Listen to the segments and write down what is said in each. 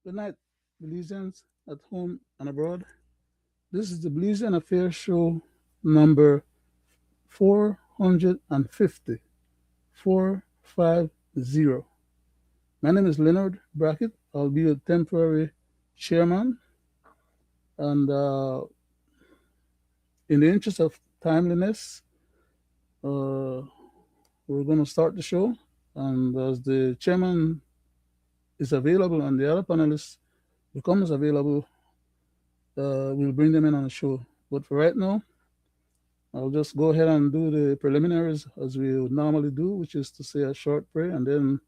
Good night, Belizeans at home and abroad. This is the Belizean Affairs Show number 450. 450. My name is Leonard Brackett. I'll be a temporary chairman. And in the interest of timeliness, uh, we're going to start the show. And as the chairman is available and the other panelists becomes available, we'll bring them in on the show. But for right now, I'll just go ahead and do the preliminaries as we would normally do, which is to say a short prayer and then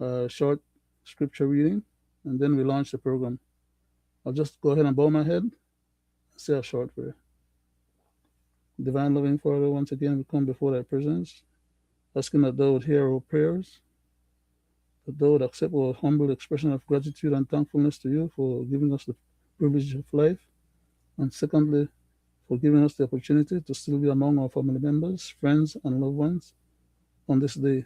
a short scripture reading, and then we launch the program. I'll just go ahead and bow my head and say a short prayer. Divine loving Father, once again we come before thy presence, asking that thou would hear our prayers, that thou would accept our humble expression of gratitude and thankfulness to you for giving us the privilege of life, and secondly, for giving us the opportunity to still be among our family members, friends, and loved ones on this day,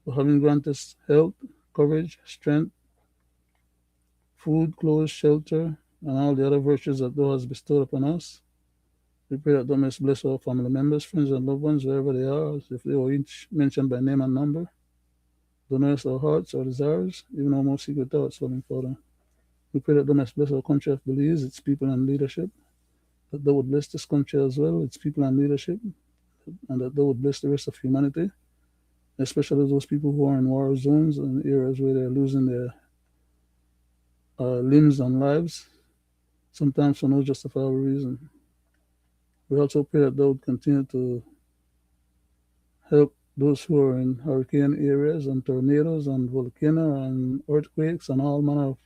for having granted us health, courage, strength, food, clothes, shelter, and all the other virtues that thou hast bestowed upon us. We pray that thou mayest bless our family members, friends, and loved ones, wherever they are, as if they were each mentioned by name and number. Thou knowest our hearts, our desires, even our most secret thoughts, loving Father. We pray that thou mayest bless our country of Belize, its people and leadership, that thou would bless this country as well, its people and leadership, and that thou would bless the rest of humanity, especially those people who are in war zones and areas where they're losing their limbs and lives, sometimes for no justifiable reason. We also pray that thou would continue to help those who are in hurricane areas and tornadoes and volcanoes and earthquakes and all manner of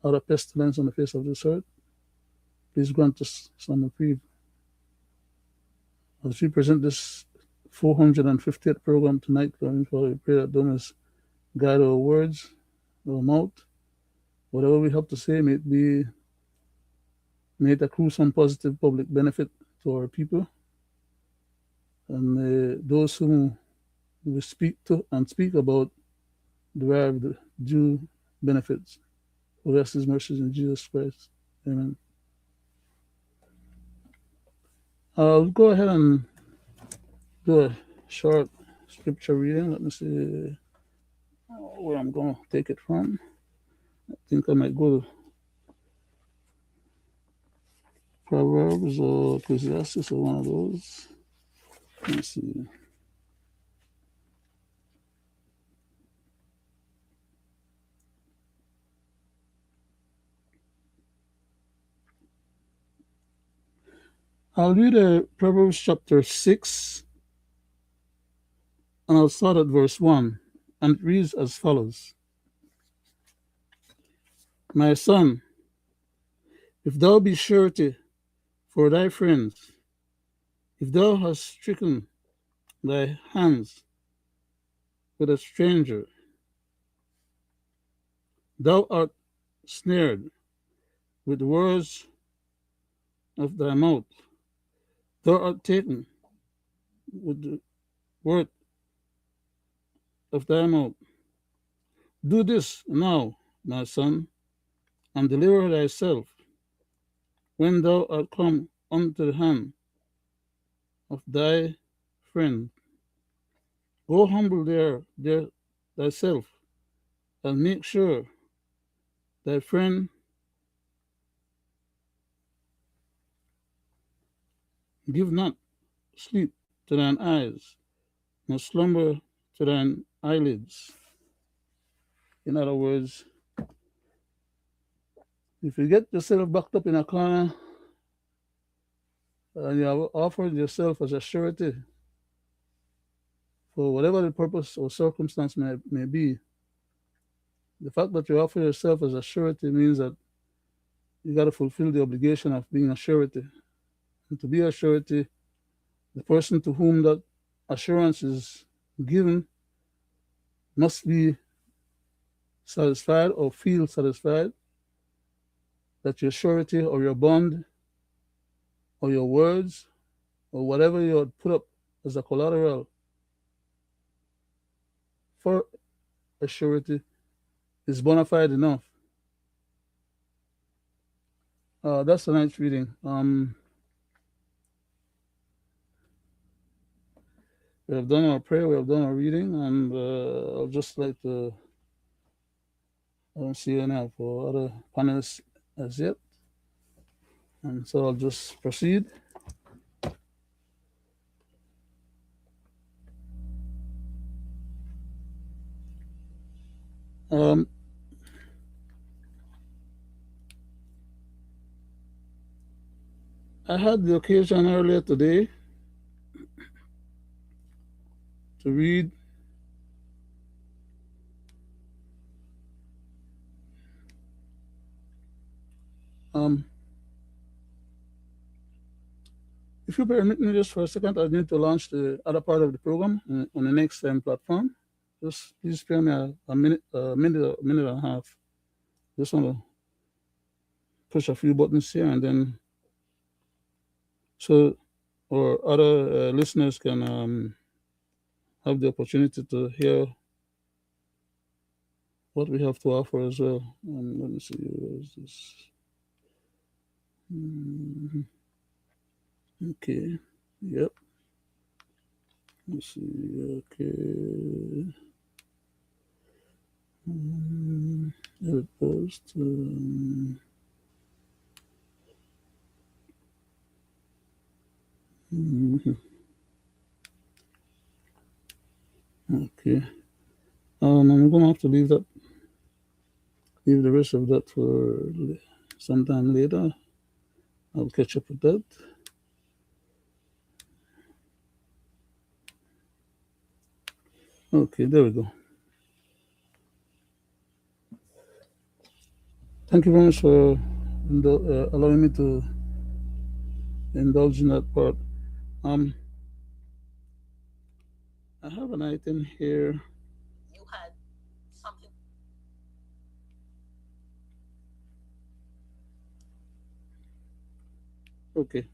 other pestilence on the face of this earth. Please grant us some reprieve. As we present this 450th program tonight, Lord, Father, we pray that thou must guide our words, our mouth. Whatever we have to say, may it accrue some positive public benefit to our people. And those whom we speak to and speak about derive the due benefits. For rest his mercies in Jesus Christ. Amen. I'll go ahead and do a short scripture reading. Let me see where I'm going to take it from. I think I might go to Proverbs or Ecclesiastes or one of those. Let me see. I'll read Proverbs chapter 6, and I'll start at verse 1, and it reads as follows. My son, if thou be surety for thy friends, if thou hast stricken thy hands with a stranger, thou art snared with the words of thy mouth, thou art taken with the word of thy mouth. Do this now, my son, and deliver thyself when thou art come unto the hand of thy friend. Go humble there thyself, and make sure thy friend give not sleep to thine eyes, nor slumber to thine eyelids. In other words, if you get yourself backed up in a corner and you have offered yourself as a surety for whatever the purpose or circumstance may be, the fact that you offer yourself as a surety means that you got to fulfill the obligation of being a surety. And to be a surety, the person to whom that assurance is given must be satisfied or feel satisfied that your surety or your bond or your words or whatever you had put up as a collateral for a surety is bona fide enough That's tonight's reading. We have done our prayer, we have done our reading, and I'll just like to, I don't see any for other panelists as yet. And so I'll just proceed. Um, I had the occasion earlier today to read um, if you permit me just for a second, I need to launch the other part of the program on the next platform. Just please spare me a minute and a half. Just want to push a few buttons here, and then so or other listeners can have the opportunity to hear what we have to offer as well. Let me see, where is this? Okay, yep. Let's see, okay. Edit post. Okay. I'm gonna have to leave the rest of that for sometime later. I'll catch up with that. Okay, there we go. Thank you very much for allowing me to indulge in that part. Um, I have an item here. You had something. Okay.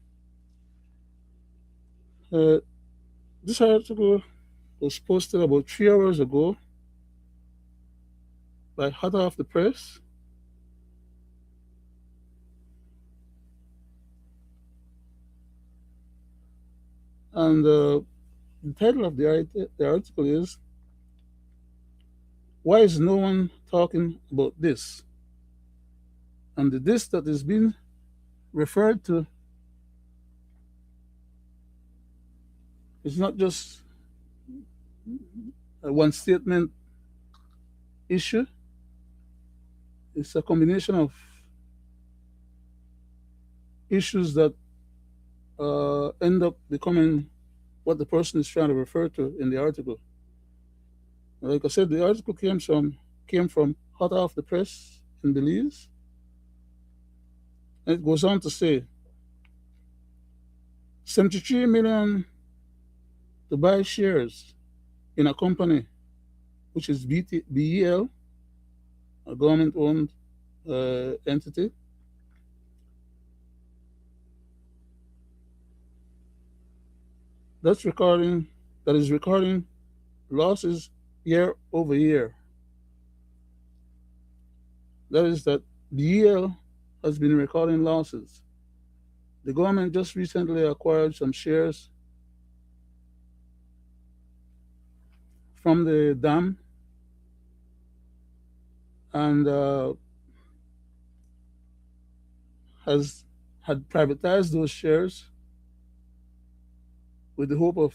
Uh, this article was posted about 3 hours ago by Hot Off the Press. And the title of the article is, "Why is no one talking about this?" And the "this" that is being referred to is not just a one statement issue, it's a combination of issues that end up becoming what the person is trying to refer to in the article. Like I said, the article came from Hot Off the Press in Belize. And it goes on to say 73 million to buy shares in a company which is BEL, a government owned entity. That is recording losses year over year. That is that BEL has been recording losses. The government just recently acquired some shares from the dam and has had privatized those shares with the hope of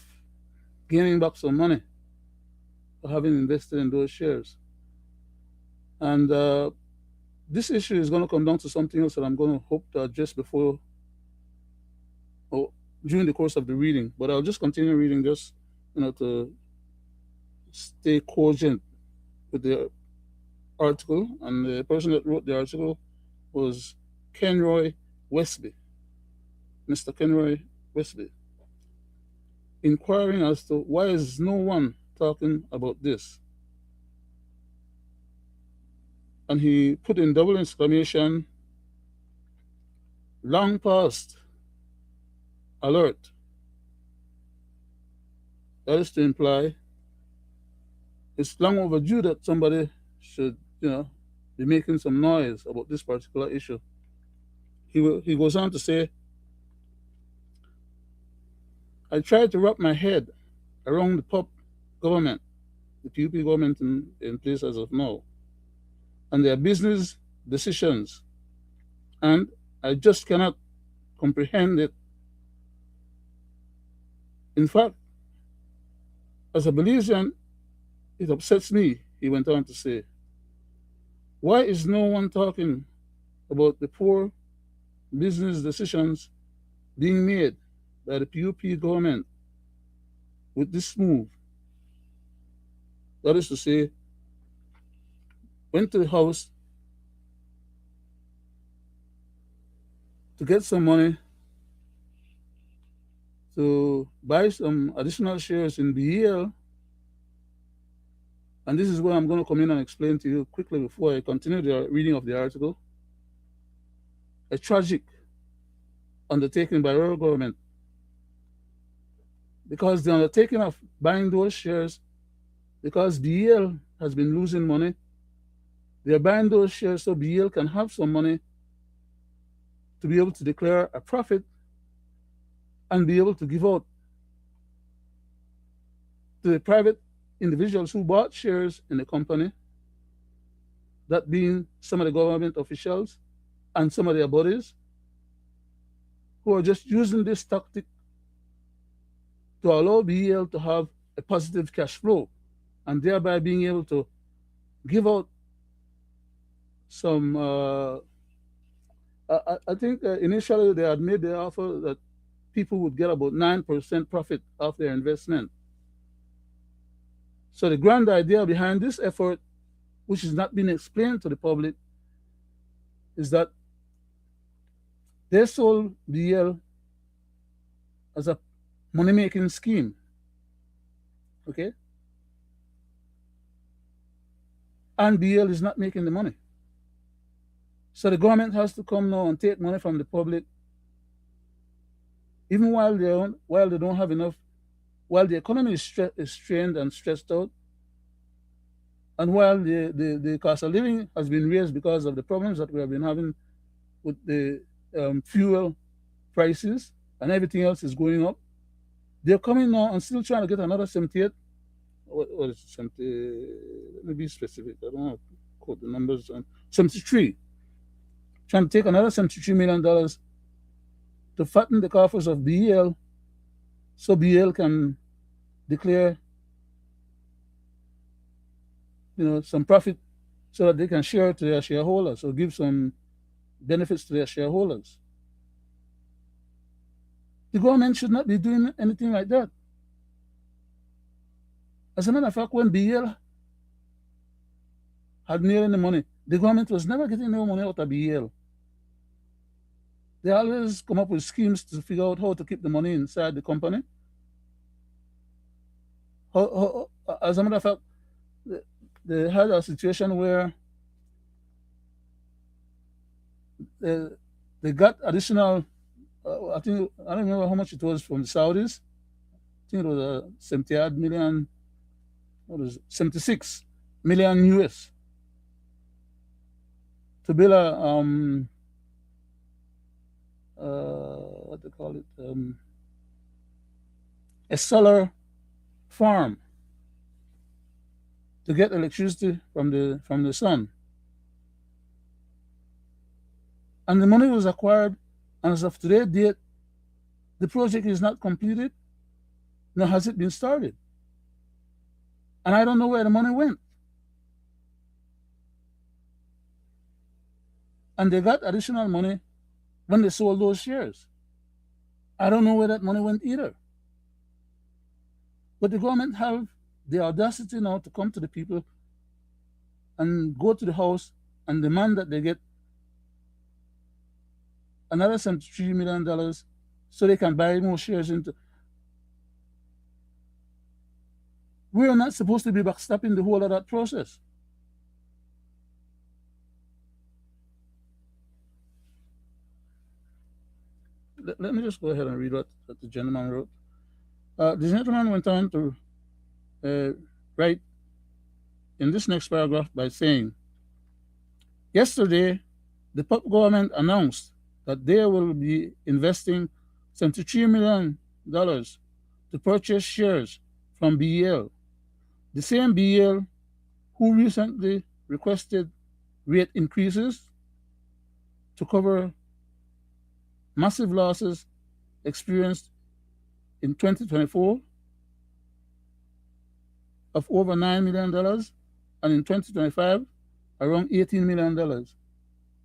gaining back some money for having invested in those shares. And this issue is going to come down to something else that I'm going to hope to address before or during the course of the reading. But I'll just continue reading just to stay cogent with the article. And the person that wrote the article was Kenroy Westby, Mr. Kenroy Westby, inquiring as to why is no one talking about this. And he put in double exclamation, long past, alert. That is to imply it's long overdue that somebody should, be making some noise about this particular issue. he goes on to say, I tried to wrap my head around the PUP government, the PUP government in place as of now, and their business decisions, and I just cannot comprehend it. In fact, as a Belizean, it upsets me, he went on to say. Why is no one talking about the poor business decisions being made by the PUP government with this move? That is to say, went to the house to get some money to buy some additional shares in BEL. And this is where I'm going to come in and explain to you quickly before I continue the reading of the article. A tragic undertaking by our government, because the undertaking of buying those shares, because BEL has been losing money, they're buying those shares so BEL can have some money to be able to declare a profit and be able to give out to the private individuals who bought shares in the company, that being some of the government officials and some of their bodies, who are just using this tactic to allow BEL to have a positive cash flow and thereby being able to give out some. I think initially they had made the offer that people would get about 9% profit off their investment. So the grand idea behind this effort, which is not being explained to the public, is that they sold BEL as a money-making scheme. Okay? And BEL is not making the money. So the government has to come now and take money from the public, even while they don't have enough, while the economy is strained and stressed out, and while the cost of living has been raised because of the problems that we have been having with the fuel prices and everything else is going up. They're coming now and still trying to get another 78. What is it, 70? Let me be specific. I don't want to quote the numbers. 73. Trying to take another $73 million to fatten the coffers of BEL so BEL can declare some profit so that they can share to their shareholders or give some benefits to their shareholders. The government should not be doing anything like that. As a matter of fact, when BEL had nearly the money, the government was never getting no money out of BEL. They always come up with schemes to figure out how to keep the money inside the company. As a matter of fact, they had a situation where they got additional, I don't remember how much it was from the Saudis. I think it was 70 million, 76 million US to build what they call it, a solar farm to get electricity from the sun. And the money was acquired, and as of today's date, the project is not completed, nor has it been started. And I don't know where the money went. And they got additional money when they sold those shares. I don't know where that money went either. But the government have the audacity now to come to the people and go to the house and demand that they get another $73 million so they can buy more shares into. We are not supposed to be backstopping the whole of that process. Let me just go ahead and read what the gentleman wrote. The gentleman went on to write in this next paragraph by saying, yesterday, the PUP government announced that they will be investing $73 million to purchase shares from BEL, the same BEL who recently requested rate increases to cover massive losses experienced in 2024 of over $9 million, and in 2025 around $18 million.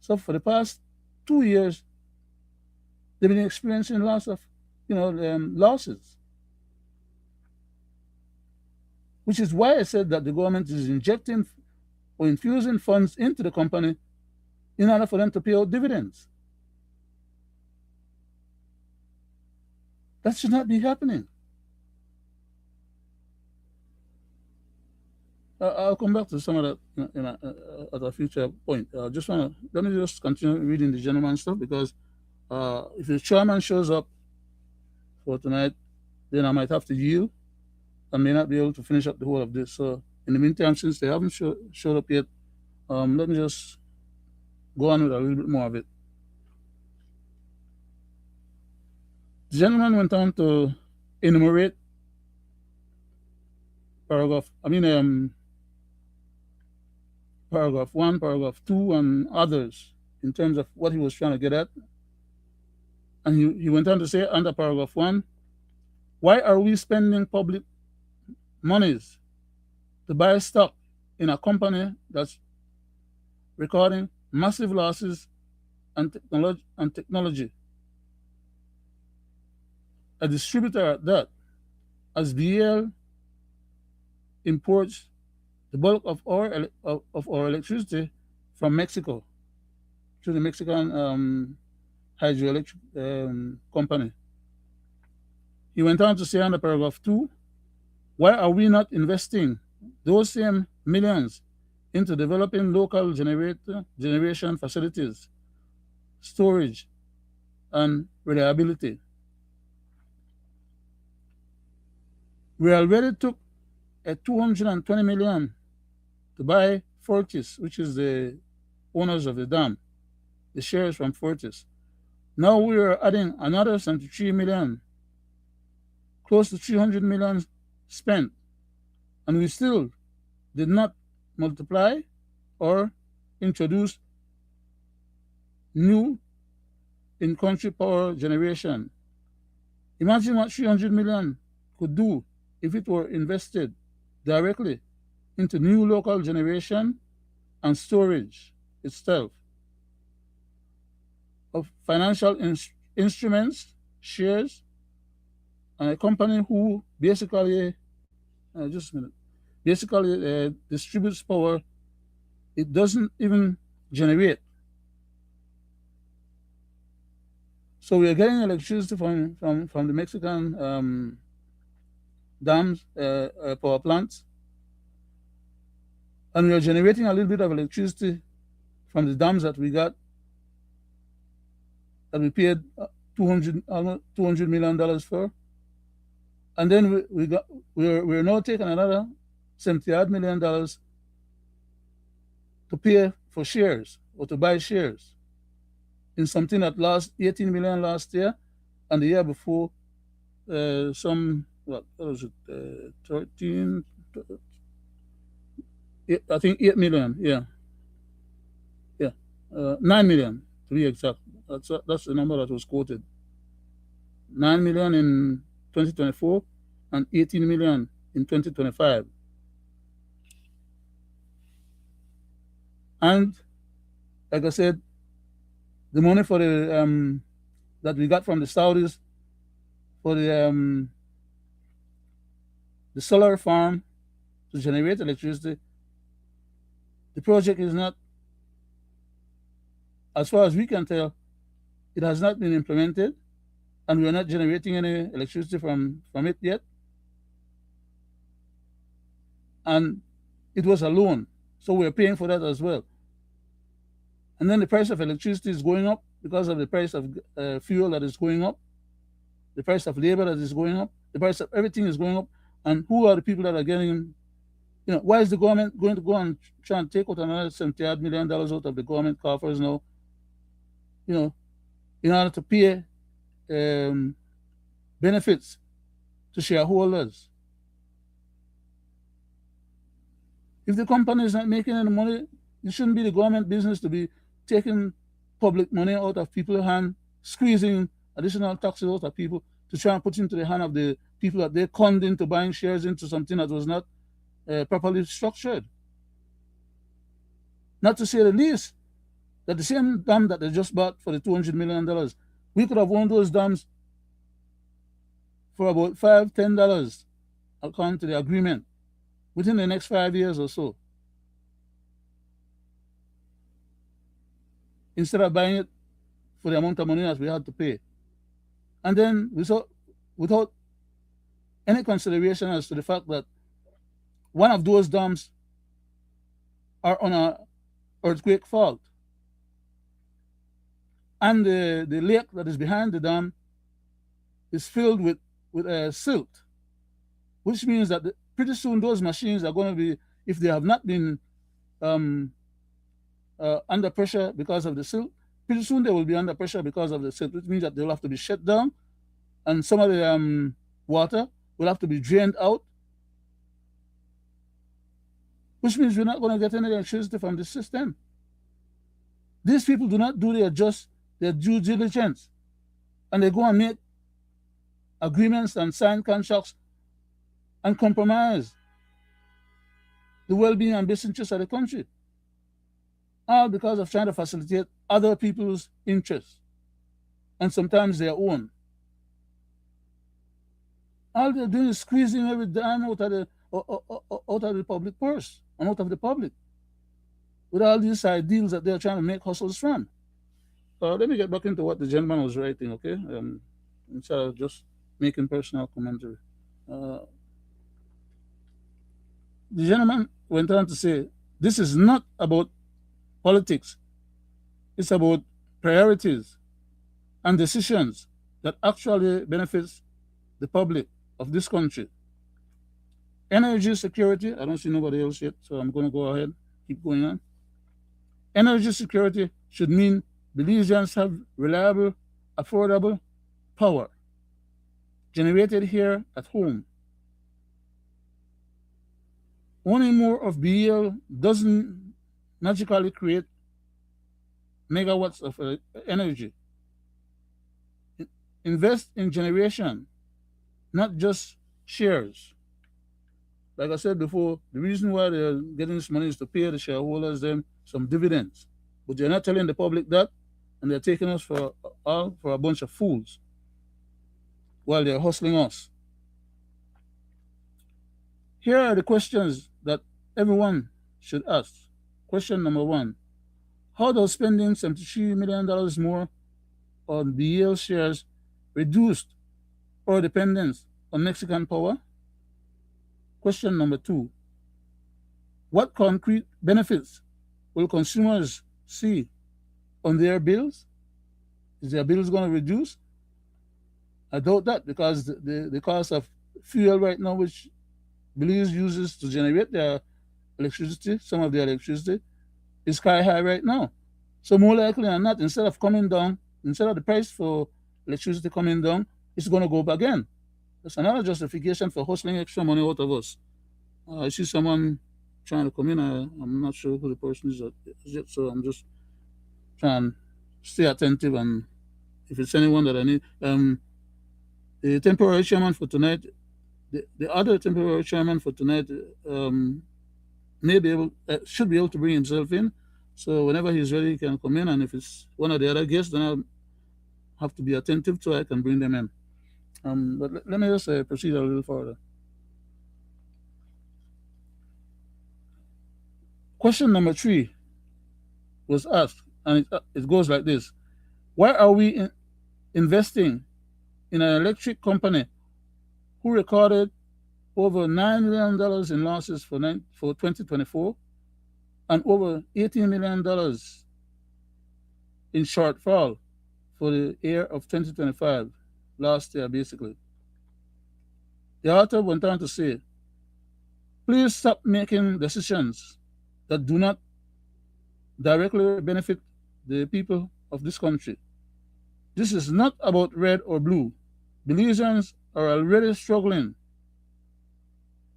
So for the past 2 years, they've been experiencing lots of, losses, which is why I said that the government is injecting or infusing funds into the company in order for them to pay out dividends. That should not be happening. I'll come back to some of that at a future point. Let me just continue reading the gentleman stuff, because if the chairman shows up for tonight, then I might have to yield. I may not be able to finish up the whole of this. So in the meantime, since they haven't showed up yet, let me just go on with a little bit more of it. The gentleman went on to enumerate paragraph 1, paragraph 2, and others in terms of what he was trying to get at. And he went on to say under paragraph 1, why are we spending public monies to buy stock in a company that's recording massive losses and technology? A distributor at that, as BEL imports the bulk of our electricity from Mexico to the Mexican hydroelectric company. He went on to say under paragraph 2, why are we not investing those same millions into developing local generation facilities, storage, and reliability? We already took a $220 million to buy Fortis, which is the owners of the dam, the shares from Fortis. Now we are adding another $73 million, close to $300 million spent, and we still did not multiply or introduce new in-country power generation. Imagine what $300 million could do if it were invested directly into new local generation and storage itself of financial instruments, shares, and a company who basically, distributes power it doesn't even generate. So we are getting electricity from the Mexican dams, power plants, and we are generating a little bit of electricity from the dams that we got, that we paid almost $200 million for, and then we're now taking another $70 million to pay for shares or to buy shares in something that lost $18 million last year, and the year before what was it, 13, I think 8 million, yeah, 9 million to be exact. That's the number that was quoted. 9 million in 2024 and 18 million in 2025. And like I said, the money for the that we got from the Saudis for the solar farm to generate electricity, the project is not, as far as we can tell, it has not been implemented, and we are not generating any electricity from it yet. And it was a loan, so we're paying for that as well. And then the price of electricity is going up because of the price of fuel that is going up, the price of labor that is going up, the price of everything is going up. And who are the people that are getting, why is the government going to go and try and take out another $70 million out of the government coffers now, in order to pay benefits to shareholders. If the company is not making any money, it shouldn't be the government business to be taking public money out of people's hand, squeezing additional taxes out of people to try and put into the hand of the people that they conned into buying shares into something that was not properly structured. Not to say the least, that the same dam that they just bought for the $200 million, we could have owned those dams for about $5, $10, according to the agreement, within the next 5 years or so. Instead of buying it for the amount of money that we had to pay. And then without any consideration as to the fact that one of those dams are on an earthquake fault. And the lake that is behind the dam is filled with silt, which means that pretty soon those machines are going to be, if they have not been under pressure because of the silt, pretty soon they will be under pressure because of the silt, which means that they will have to be shut down, and some of the water will have to be drained out, which means we're not going to get any electricity from the system. These people do not do their due diligence, and they go and make agreements and sign contracts and compromise the well-being and best interests of the country, all because of trying to facilitate other people's interests and sometimes their own. All they're doing is squeezing every dime out of the public purse and out of the public with all these ideals that they're trying to make hustles from. Let me get back into what the gentleman was writing, okay? Instead of just making personal commentary. The gentleman went on to say, this is not about politics. It's about priorities and decisions that actually benefits the public of this country. Energy security, I don't see nobody else yet, so I'm going to go ahead, keep going on. Energy security should mean Belizeans have reliable, affordable power generated here at home. Owning more of BL doesn't magically create megawatts of energy. Invest in generation, not just shares. Like I said before, the reason why they're getting this money is to pay the shareholders them some dividends. But they're not telling the public that, and they're taking us for a bunch of fools while they're hustling us. Here are the questions that everyone should ask. Question number 1, how does spending $73 million more on BL shares reduce our dependence on Mexican power? Question number 2, what concrete benefits will consumers see on their bills? Is their bills going to reduce? I doubt that, because the cost of fuel right now, which Belize uses to generate their electricity, some of their electricity, is sky high right now. So more likely than not, instead of the price for electricity coming down, it's going to go up again. That's another justification for hustling extra money out of us. I see someone trying to come in. I'm not sure who the person is yet, so I'm just trying to stay attentive, and if it's anyone that I need. The temporary chairman for tonight, the other temporary chairman for tonight should be able to bring himself in. So whenever he's ready, he can come in, and if it's one of the other guests, then I'll have to be attentive to it. I can bring them in. But let me just proceed a little further. Question number 3 was asked, and it goes like this: why are we investing in an electric company who recorded over $9 million in losses for 2024 and over $18 million in shortfall for the year of 2025, last year basically? The author went on to say, please stop making decisions that do not directly benefit the people of this country. This is not about red or blue. Belizeans are already struggling.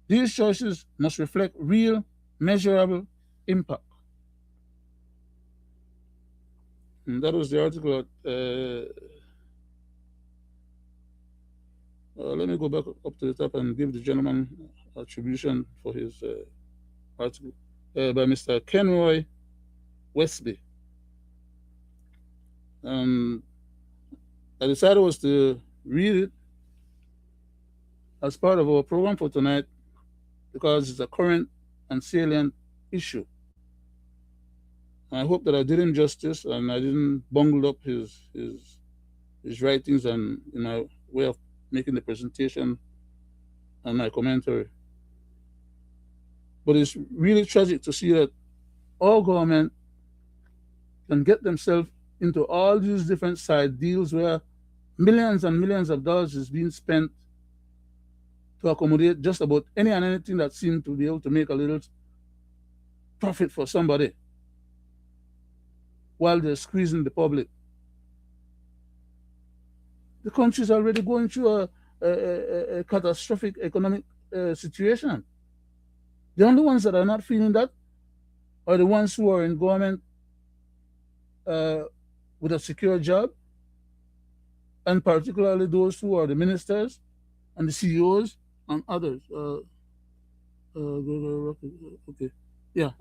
These choices must reflect real, measurable impact. And that was the article. Let me go back up to the top and give the gentleman attribution for his article by Mr. Kenroy Wesley. And I decided was to read it as part of our program for tonight because it's a current and salient issue. And I hope that I did him justice and I didn't bungle up his writings and in my way of making the presentation and my commentary. But it's really tragic to see that our government can get themselves into all these different side deals where millions and millions of dollars is being spent to accommodate just about any and anything that seems to be able to make a little profit for somebody while they're squeezing the public. The country is already going through a catastrophic economic situation. The only ones that are not feeling that are the ones who are in government uh, with a secure job, and particularly those who are the ministers and the CEOs and others. Okay, yeah.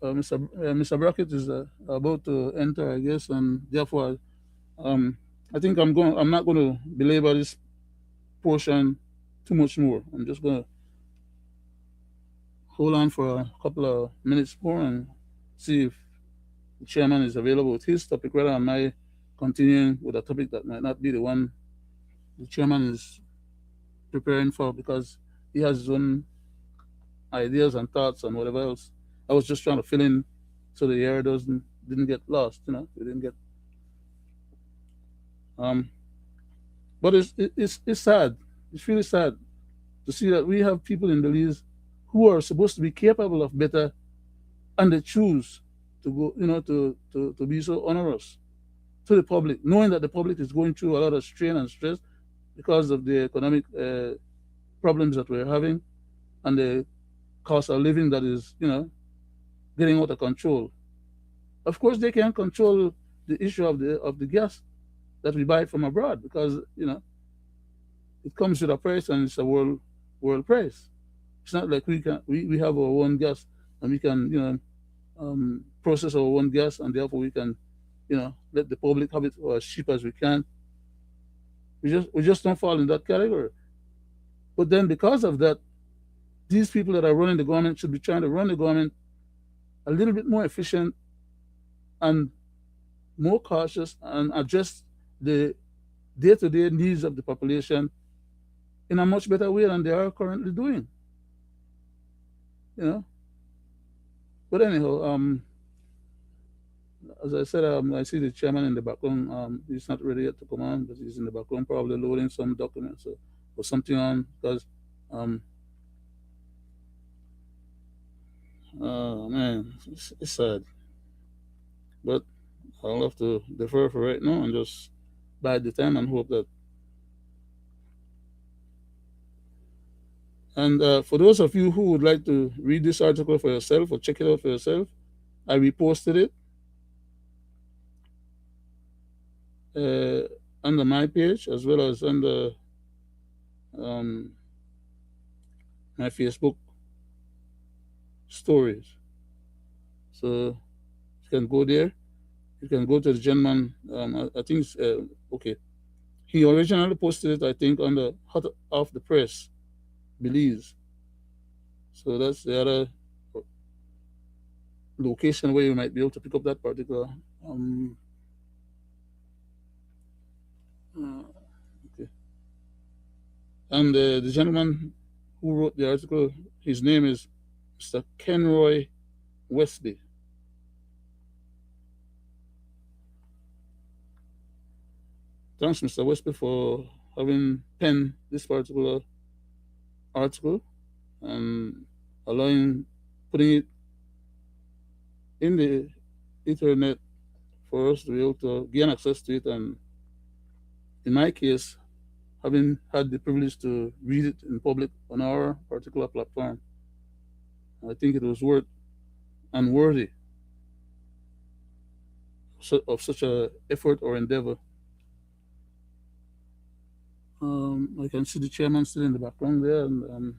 Mr. Brackett is about to enter, I guess, and therefore, um, I think I'm not going to belabor this portion too much more. I'm just going to hold on for a couple of minutes more and see if the chairman is available with his topic, rather than my continuing with a topic that might not be the one the chairman is preparing for because he has his own ideas and thoughts and whatever else. I was just trying to fill in so the air didn't get lost. We didn't get. Um, but it's sad. It's really sad to see that we have people in Belize who are supposed to be capable of better, and they choose to go, to be so onerous to the public, knowing that the public is going through a lot of strain and stress because of the economic problems that we're having and the cost of living that is, getting out of control. Of course, they can't control the issue of the gas that we buy from abroad because it comes with a price and it's a world price. It's not like we have our own gas and we can process our own gas and therefore we can let the public have it as cheap as we can. We just don't fall in that category. But then because of that, these people that are running the government should be trying to run the government a little bit more efficient and more cautious and address the day-to-day needs of the population in a much better way than they are currently doing. You know. But anyhow, as I said, I see the chairman in the background. He's not ready yet to come on, but he's in the background probably loading some documents or something on because, man, it's sad. But I'll have to defer for right now and just bide the time and hope that. And for those of you who would like to read this article for yourself or check it out for yourself, I reposted it under my page as well as under um, my Facebook stories. So you can go there. You can go to the gentleman. I think it's okay. He originally posted it, I think, on the Hot Off the Press, Belize. So that's the other location where you might be able to pick up that particular. Okay. And the gentleman who wrote the article, his name is Mr. Kenroy Wesley. Thanks, Mr. Wesley, for having penned this particular article and putting it in the internet for us to be able to gain access to it. And in my case, having had the privilege to read it in public on our particular platform, I think it was worth and worthy of such a effort or endeavor. I can see the chairman still in the background there, and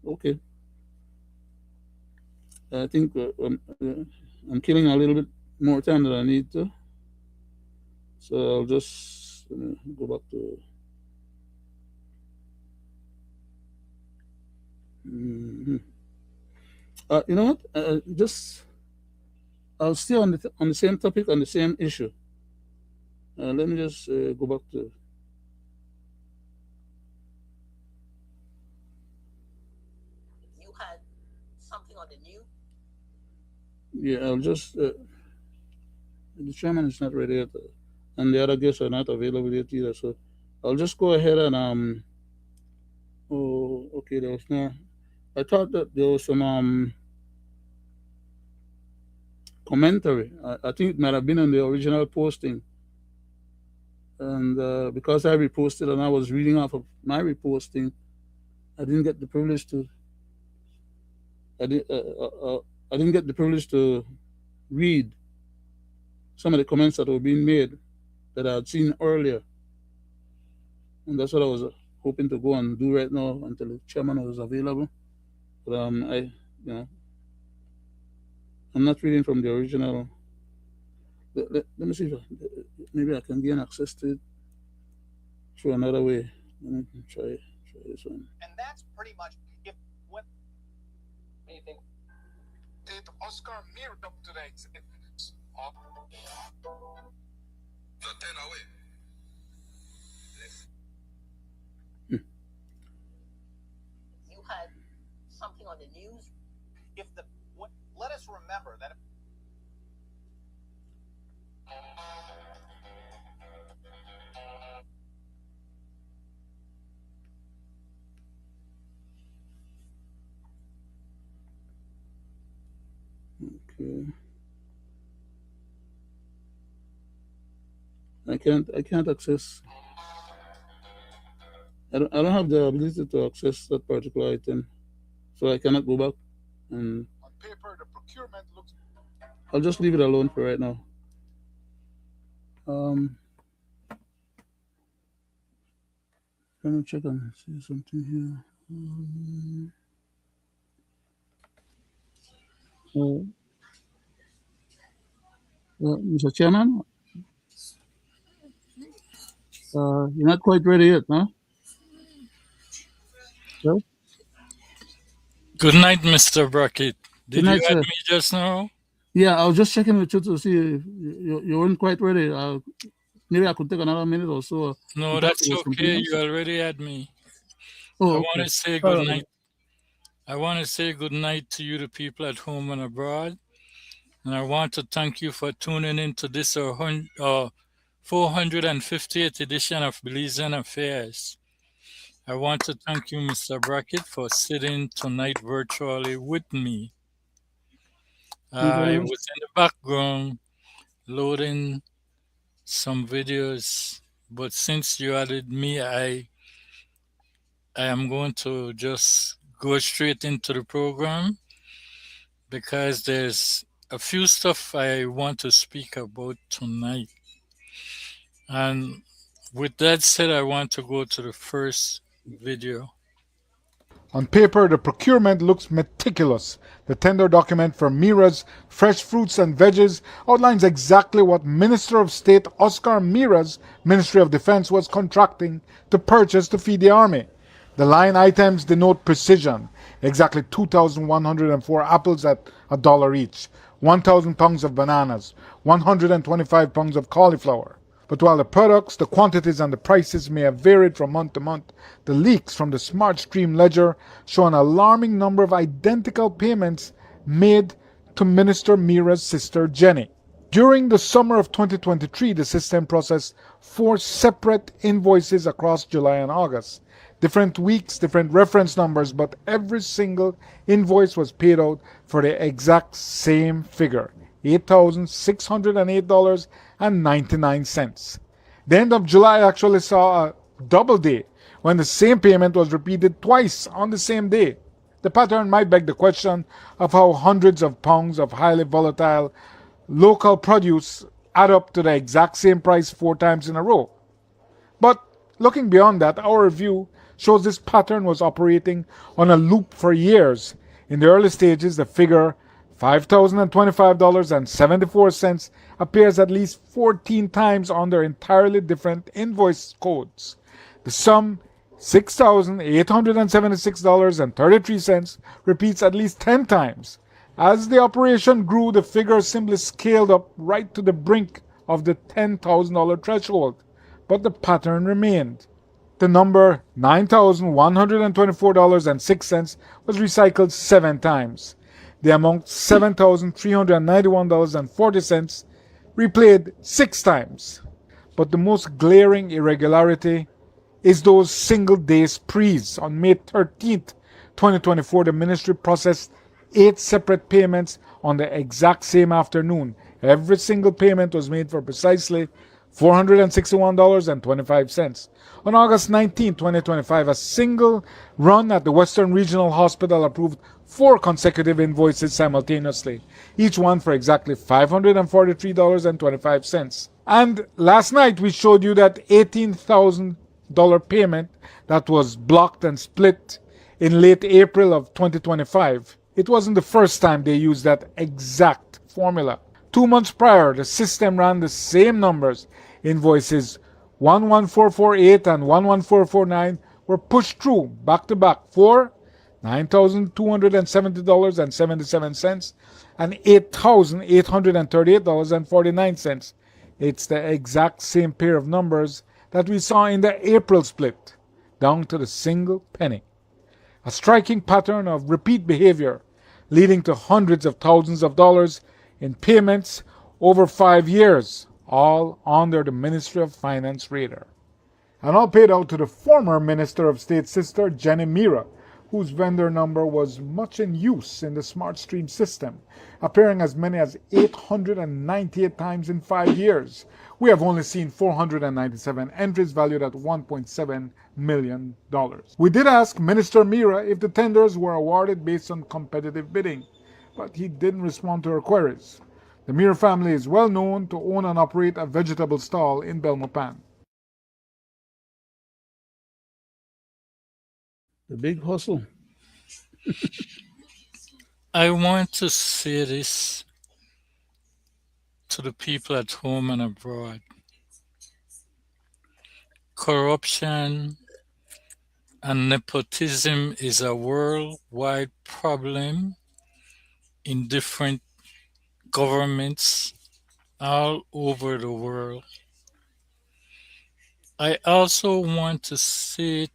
okay, I think I'm killing a little bit more time than I need to, so I'll just go back to. Mhm. You know what? Just I'll stay on the same topic, on the same issue. Let me just go back to. You had something on the news. Yeah, I'll just. The chairman is not ready yet, and the other guests are not available yet either. So I'll just go ahead and Oh, okay. There was no. I thought that there was some commentary. I think it might have been on the original posting, and because I reposted and I was reading off of my reposting, I didn't get the privilege to. I did. I didn't get the privilege to read some of the comments that were being made that I had seen earlier, and that's what I was hoping to go and do right now until the chairman was available. But I'm not reading from the original. Let me see if maybe I can gain access to it through another way. Let me try this one. And that's pretty much if what anything. Did Oscar Mir up today? The 10 away. You had something on the news. If the what, let us remember that. Okay. I can't access. I don't have the ability to access that particular item, so I cannot go back. And On paper, the procurement looks. I'll just leave it alone for right now. Um, let me check and see something here. Uh, Mr. Chairman, you're not quite ready yet, huh? Sir? Good night, Mr. Brackett. Good Did you night, add sir. me just now? Yeah, I was just checking with you to see if you weren't quite ready. Maybe I could take another minute or so No, to talk that's about something okay. else. You already had me. I Oh, want okay. to say All good right. night. I want to say good night to you, the people at home and abroad. And I want to thank you for tuning in to this 458th edition of Belizean Affairs. I want to thank you, Mr. Brackett, for sitting tonight virtually with me. Thank you very I much. was in the background loading some videos, but since you added me, I am going to just go straight into the program because there's a few stuff I want to speak about tonight. And with that said, I want to go to the first video. On paper, the procurement looks meticulous. The tender document for Mira's fresh fruits and veggies outlines exactly what Minister of State Oscar Mira's Ministry of Defense was contracting to purchase to feed the army. The line items denote precision. Exactly 2,104 apples at $1 each, 1,000 pounds of bananas, 125 pounds of cauliflower. But while the products, the quantities, and the prices may have varied from month to month, the leaks from the SmartStream ledger show an alarming number of identical payments made to Minister Mira's sister Jenny. During the summer of 2023, the system processed 4 separate invoices across July and August. Different weeks, different reference numbers, but every single invoice was paid out for the exact same figure, $8,608.99. The end of July actually saw a double day when the same payment was repeated twice on the same day. The pattern might beg the question of how hundreds of pounds of highly volatile local produce add up to the exact same price 4 times in a row. But looking beyond that, our review shows this pattern was operating on a loop for years. In the early stages, the figure $5,025.74 appears at least 14 times under entirely different invoice codes. The sum $6,876.33 repeats at least 10 times. As the operation grew, the figure simply scaled up right to the brink of the $10,000 threshold, but the pattern remained. The number $9,124.06 was recycled 7 times. The amount $7,391.40 replayed 6 times. But the most glaring irregularity is those single day sprees. On May 13th, 2024, the ministry processed 8 separate payments on the exact same afternoon. Every single payment was made for precisely $461.25. On August 19, 2025, a single run at the Western Regional Hospital approved 4 consecutive invoices simultaneously, each one for exactly $543.25. And last night we showed you that $18,000 payment that was blocked and split in late April of 2025. It wasn't the first time they used that exact formula. 2 months prior, the system ran the same numbers. Invoices 11448 and 11449 were pushed through back to back for $9,270.77 and $8,838.49. It's the exact same pair of numbers that we saw in the April split, down to the single penny. A striking pattern of repeat behavior leading to hundreds of thousands of dollars in payments over 5 years, all under the Ministry of Finance radar. And all paid out to the former Minister of State's sister, Jenny Mira, whose vendor number was much in use in the SmartStream system, appearing as many as 898 times in 5 years. We have only seen 497 entries valued at $1.7 million. We did ask Minister Mira if the tenders were awarded based on competitive bidding, but he didn't respond to her queries. The Mira family is well known to own and operate a vegetable stall in Belmopan. The big hustle. I want to say this to the people at home and abroad. Corruption and nepotism is a worldwide problem in different governments all over the world. I also want to say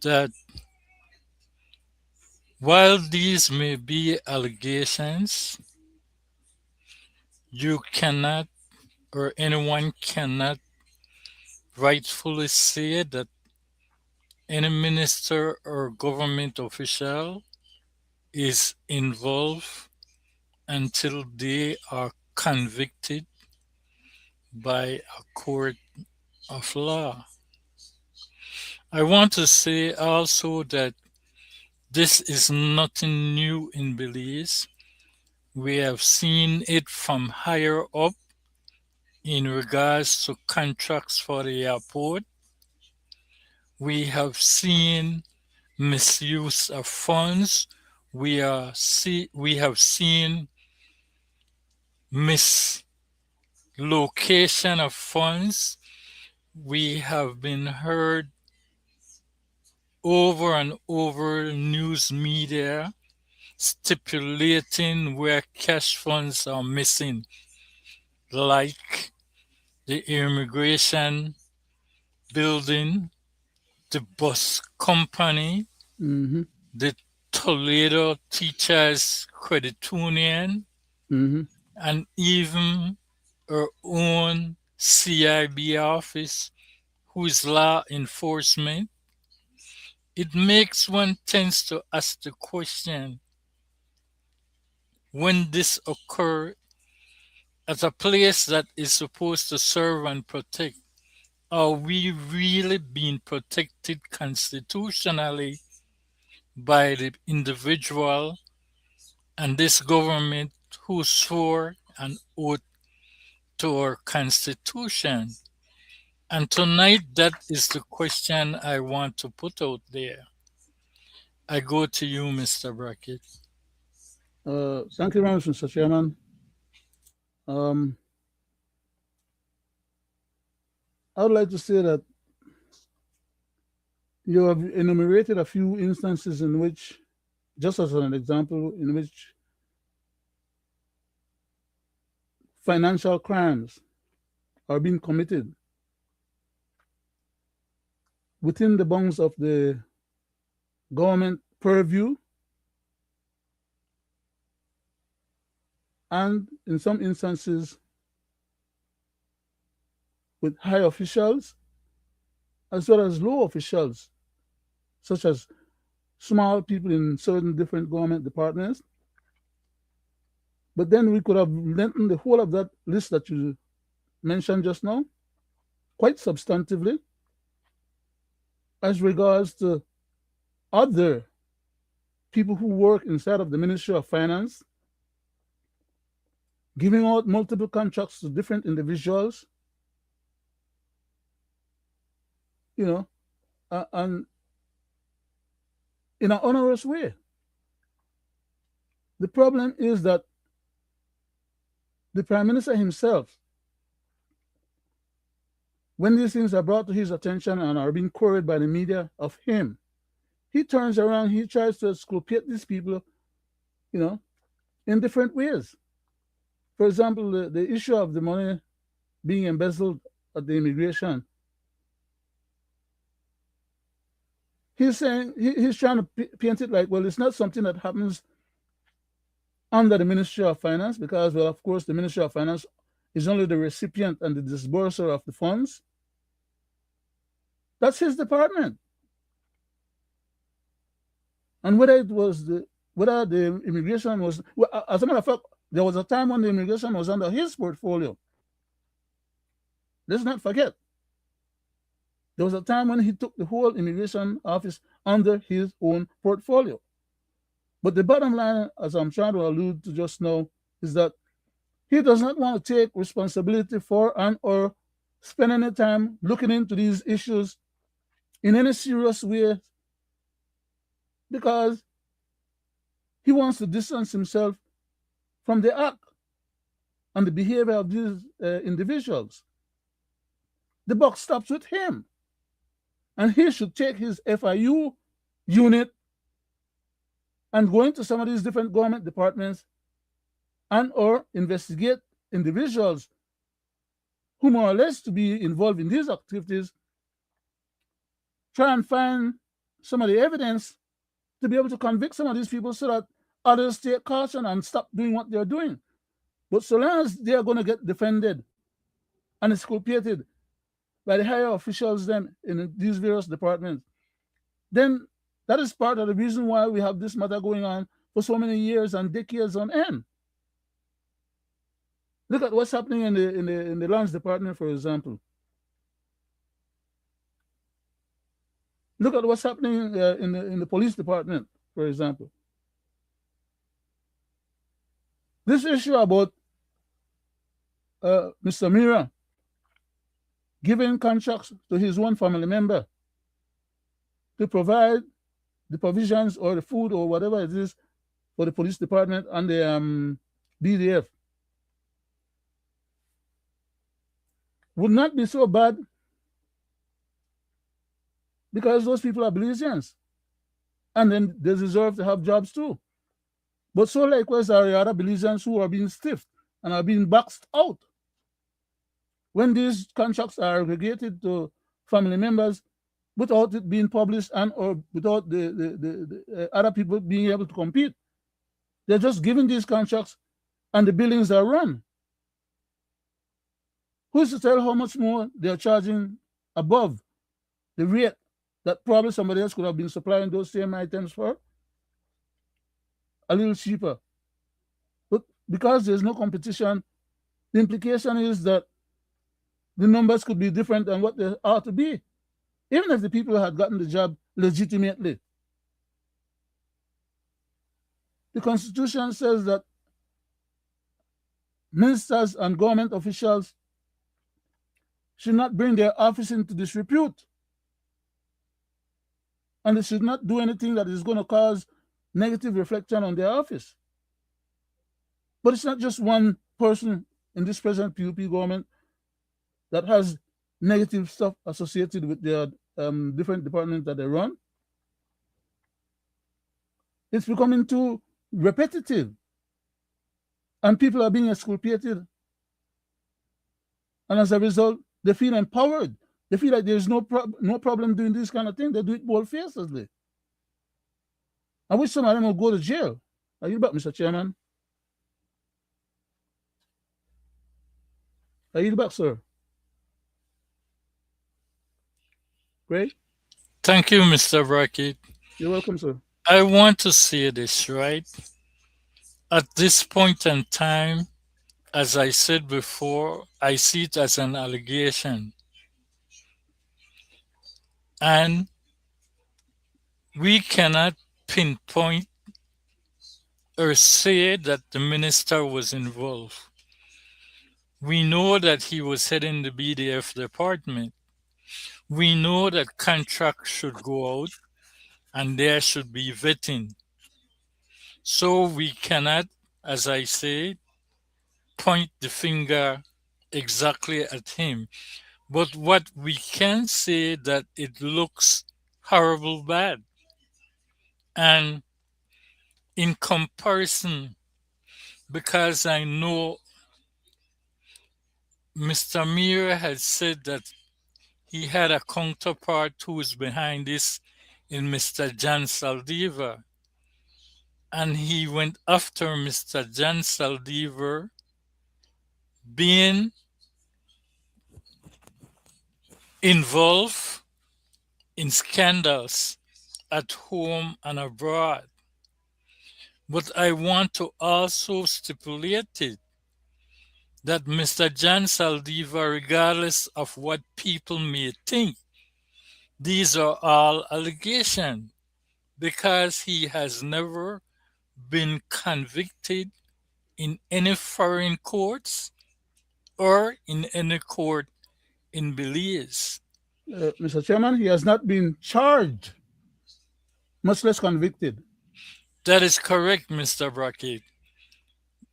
that while these may be allegations, you cannot or anyone cannot rightfully say that any minister or government official is involved until they are convicted by a court of law. I want to say also that this is nothing new in Belize. We have seen it from higher up in regards to contracts for the airport. We have seen misuse of funds. We have seen mislocation of funds. We have been heard over and over news media stipulating where cash funds are missing, like the immigration building, the bus company, Mm-hmm. the Toledo Teachers Credit Union, Mm-hmm. and even our own CIB office, who is law enforcement. It makes one tends to ask the question, when this occur at a place that is supposed to serve and protect? Are we really being protected constitutionally by the individual and this government who swore an oath to our Constitution? And tonight, that is the question I want to put out there. I go to you, Mr. Brackett. Thank you very much, Mr. Chairman. Um, I would like to say that you have enumerated a few instances in which, just as an example, in which financial crimes are being committed within the bounds of the government purview, and in some instances with high officials as well as low officials, such as small people in certain different government departments. But then we could have lengthened the whole of that list that you mentioned just now quite substantively as regards to other people who work inside of the Ministry of Finance, giving out multiple contracts to different individuals, and in an onerous way. The problem is that the Prime Minister himself, when these things are brought to his attention and are being queried by the media of him, he turns around, he tries to exculpate these people, in different ways. For example, the issue of the money being embezzled at the immigration. He's saying, he's trying to paint it like, well, it's not something that happens under the Ministry of Finance because, well, of course, the Ministry of Finance is only the recipient and the disburser of the funds. That's his department. And whether the immigration was, well, as a matter of fact, there was a time when the immigration was under his portfolio. Let's not forget. There was a time when he took the whole immigration office under his own portfolio. But the bottom line, as I'm trying to allude to just now, is that he does not want to take responsibility for and or spend any time looking into these issues in any serious way because he wants to distance himself from the act and the behavior of these individuals. The buck stops with him. And he should take his FIU unit and go into some of these different government departments and or investigate individuals who more or less to be involved in these activities, try and find some of the evidence to be able to convict some of these people so that others take caution and stop doing what they're doing. But so long as they are going to get defended and exculpated by the higher officials then in these various departments, then that is part of the reason why we have this matter going on for so many years and decades on end. Look at what's happening in the lands department, for example. Look at what's happening in the police department, for example. This issue about Mr. Mira giving contracts to his one family member to provide the provisions or the food or whatever it is for the police department and the BDF would not be so bad because those people are Belizeans and then they deserve to have jobs too. But so likewise are the other Belizeans who are being stiffed and are being boxed out. When these contracts are aggregated to family members without it being published and or without the other people being able to compete, they're just giving these contracts and the billings are run. Who's to tell how much more they're charging above the rate that probably somebody else could have been supplying those same items for? A little cheaper. because there's no competition, the implication is that the numbers could be different than what they ought to be, even if the people had gotten the job legitimately. The Constitution says that ministers and government officials should not bring their office into disrepute, and they should not do anything that is going to cause negative reflection on their office. But it's not just one person in this present PUP government that has negative stuff associated with their different departments that they run. It's becoming too repetitive, and people are being exculpated. And as a result, they feel empowered. They feel like there's no problem doing this kind of thing. They do it bold-facedly. I wish some of them will go to jail. Are you back, Mr. Chairman? Are you back, sir? Great. Thank you, Mr. Brackett. You're welcome, sir. I want to say this, right? At this point in time, as I said before, I see it as an allegation. And we cannot pinpoint or say that the minister was involved. We know that he was heading the BDF department. We know that contracts should go out and there should be vetting. So we cannot, as I say, point the finger exactly at him. But what we can say that it looks horrible bad. And in comparison, because I know Mr. Meir had said that he had a counterpart who was behind this in Mr. John Saldivar. And he went after Mr. John Saldivar being involved in scandals at home and abroad. But I want to also stipulate it that Mr. John Saldivar, regardless of what people may think, these are all allegations because he has never been convicted in any foreign courts or in any court in Belize. Mr. Chairman, he has not been charged, much less convicted. That is correct, Mr. Brackett.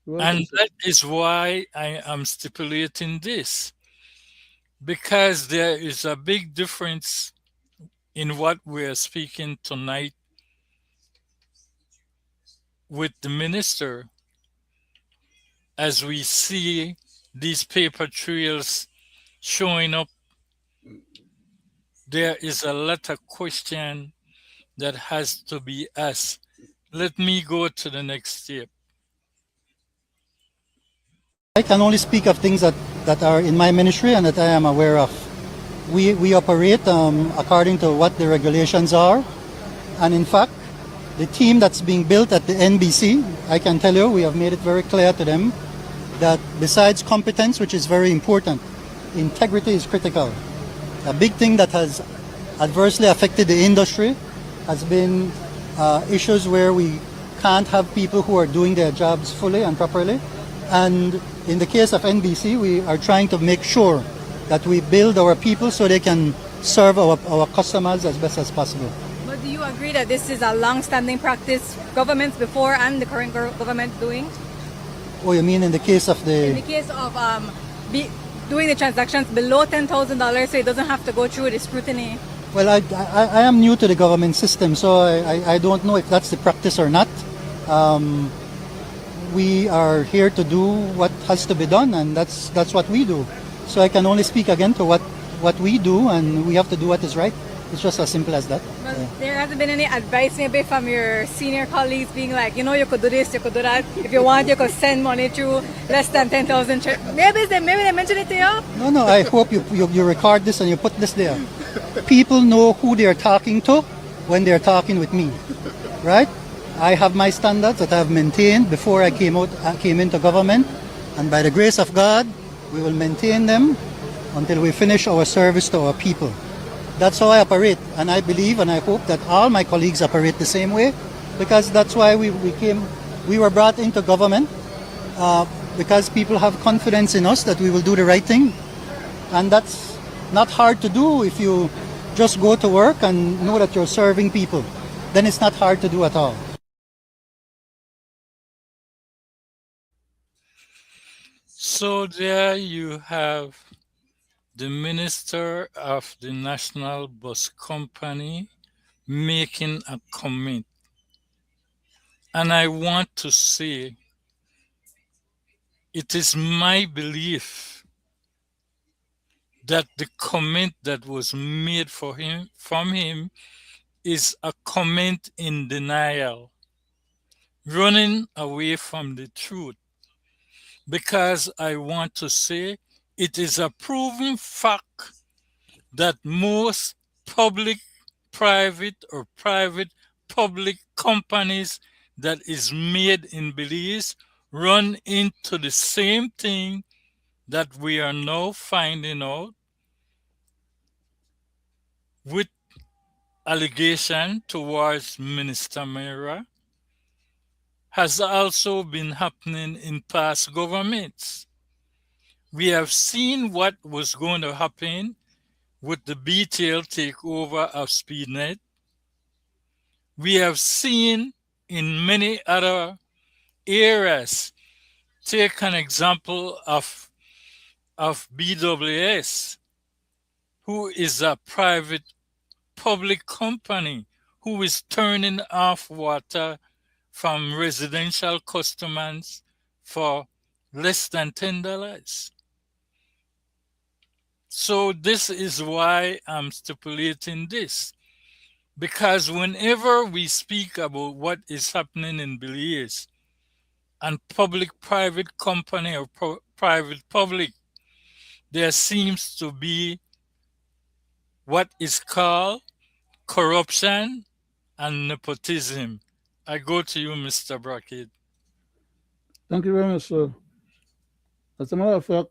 And that is why I am stipulating this, because there is a big difference in what we are speaking tonight with the minister as we see these paper trails showing up. There is a lot of question that has to be asked. Let me go to the next step. I can only speak of things that are in my ministry and that I am aware of. We operate according to what the regulations are. And in fact, the team that's being built at the NBC, I can tell you, we have made it very clear to them that besides competence, which is very important, integrity is critical. A big thing that has adversely affected the industry has been issues where we can't have people who are doing their jobs fully and properly. And in the case of NBC, we are trying to make sure that we build our people so they can serve our customers as best as possible. But do you agree that this is a long-standing practice governments before and the current government doing? Oh, you mean in the case of the... In the case of doing the transactions below $10,000 so it doesn't have to go through the scrutiny? Well, I am new to the government system, so I don't know if that's the practice or not. We are here to do what has to be done, and that's what we do. So I can only speak again to what we do, and we have to do what is right. It's just as simple as that. But there hasn't been any advice maybe from your senior colleagues being like, you know, you could do this, you could do that. If you want, you could send money through less than 10,000. Maybe they mentioned it to you? No, I hope you record this and you put this there. People know who they're talking to when they're talking with me, right? I have my standards that I have maintained before I came into government, and by the grace of God, we will maintain them until we finish our service to our people. That's how I operate, and I believe and I hope that all my colleagues operate the same way, because that's why we were brought into government, because people have confidence in us that we will do the right thing, and that's not hard to do if you just go to work and know that you're serving people. Then it's not hard to do at all. So there you have the minister of the National Bus Company making a comment. And I want to say, it is my belief that the comment that was made from him is a comment in denial, running away from the truth. Because I want to say it is a proven fact that most public, private, or private public companies that is made in Belize run into the same thing that we are now finding out with allegation towards Minister Mera has also been happening in past governments. We have seen what was going to happen with the BTL takeover of SpeedNet. We have seen in many other areas. Take an example of BWS, who is a private public company who is turning off water from residential customers for less than $10. So this is why I'm stipulating this. Because whenever we speak about what is happening in Belize and public-private company or private-public, there seems to be what is called corruption and nepotism. I go to you, Mr. Brackett. Thank you very much, sir. As a matter of fact,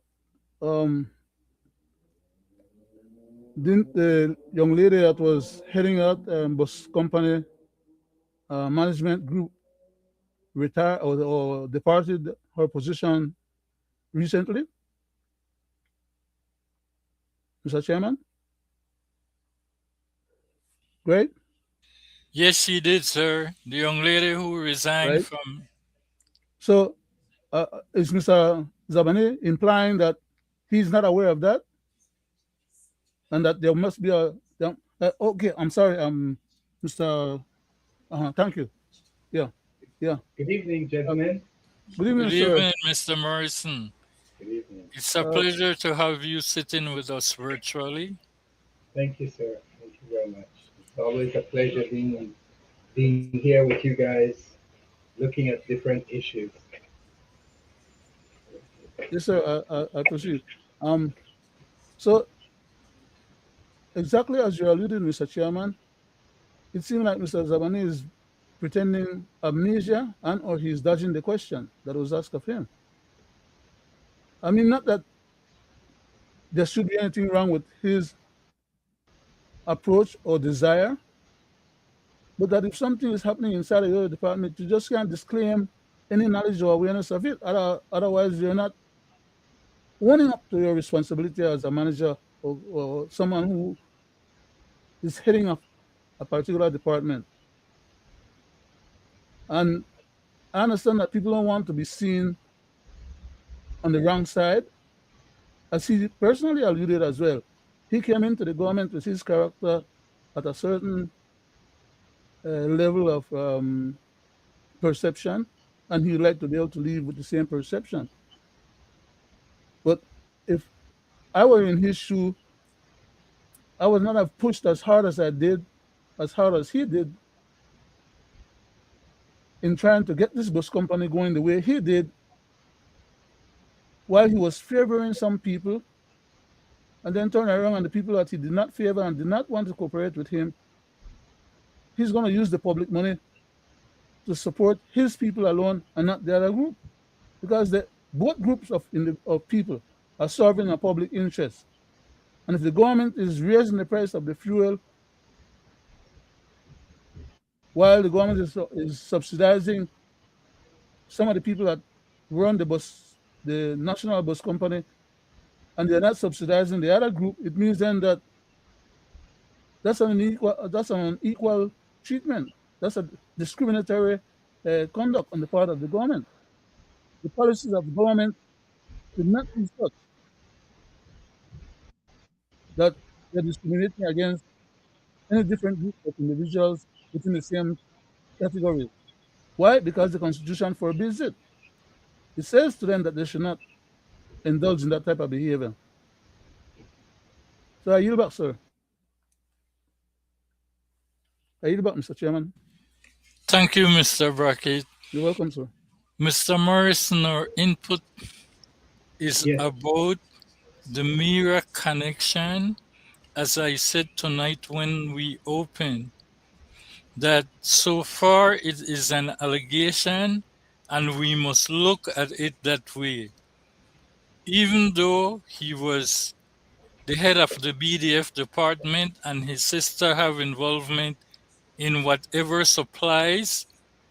didn't the young lady that was heading out bus company management group retire or departed her position recently, Mr. Chairman? Great, Yes, she did, sir. The young lady who resigned right? from... So is Mr. Zabani implying that he's not aware of that and that there must be okay, I'm sorry, Mr. Thank you. Yeah, yeah. Good evening, gentlemen. Good evening, Good sir. evening, Mr. Morrison. Good evening. It's a pleasure to have you sitting with us virtually. Thank you, sir. Thank you very much. It's always a pleasure being here with you guys, looking at different issues. Yes, sir. I proceed. So exactly as you alluded, Mr. Chairman, it seems like Mr. Zabani is pretending amnesia and or he's dodging the question that was asked of him. I mean, not that there should be anything wrong with his approach or desire, but that if something is happening inside of your department, you just can't disclaim any knowledge or awareness of it. Otherwise, you're not owning up to your responsibility as a manager or someone who is heading up a particular department. And I understand that people don't want to be seen on the wrong side, as he personally alluded as well. He came into the government with his character at a certain level of perception, and he'd like to be able to leave with the same perception. But if I were in his shoe, I would not have pushed as hard as I did, as hard as he did, in trying to get this bus company going the way he did, while he was favoring some people, and then turn around and the people that he did not favor and did not want to cooperate with him, he's going to use the public money to support his people alone and not the other group, because both groups of people are serving a public interest. And if the government is raising the price of the fuel while the government is subsidizing some of the people that run the national bus company, and they're not subsidizing the other group, it means then that that's an unequal treatment. That's a discriminatory conduct on the part of the government. The policies of the government should not be such that they're discriminating against any different group of individuals within the same category. Why? Because the Constitution forbids it. It says to them that they should not indulge in that type of behavior. So I yield back, sir. I yield back, Mr. Chairman. Thank you, Mr. Brackett. You're welcome, sir. Mr. Morrison, our input is Yes. about the mirror connection. As I said tonight when we opened, that so far it is an allegation and we must look at it that way. Even though he was the head of the BDF department and his sister have involvement in whatever supplies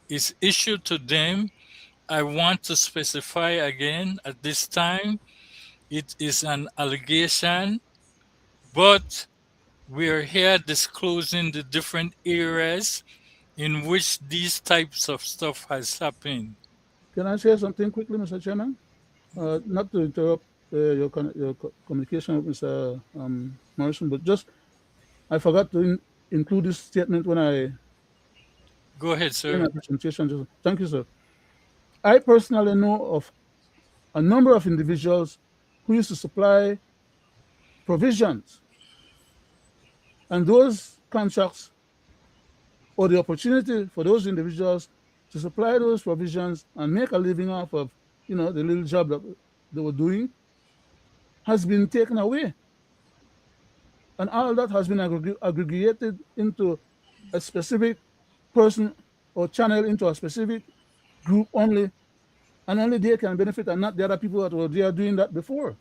is issued to them, I want to specify again at this time, it is an allegation, but we are here disclosing the different areas in which these types of stuff has happened. Can I say something quickly, Mr. Chairman? Not to interrupt your communication with Mr. Morrison, but just I forgot to include this statement when I Go ahead, in my sir. presentation. Thank you, sir. I personally know of a number of individuals who used to supply provisions, and those contracts or the opportunity for those individuals to supply those provisions and make a living off of, the little job that they were doing has been taken away. And all that has been aggregated into a specific person or channel into a specific group only, and only they can benefit and not the other people that were there doing that before.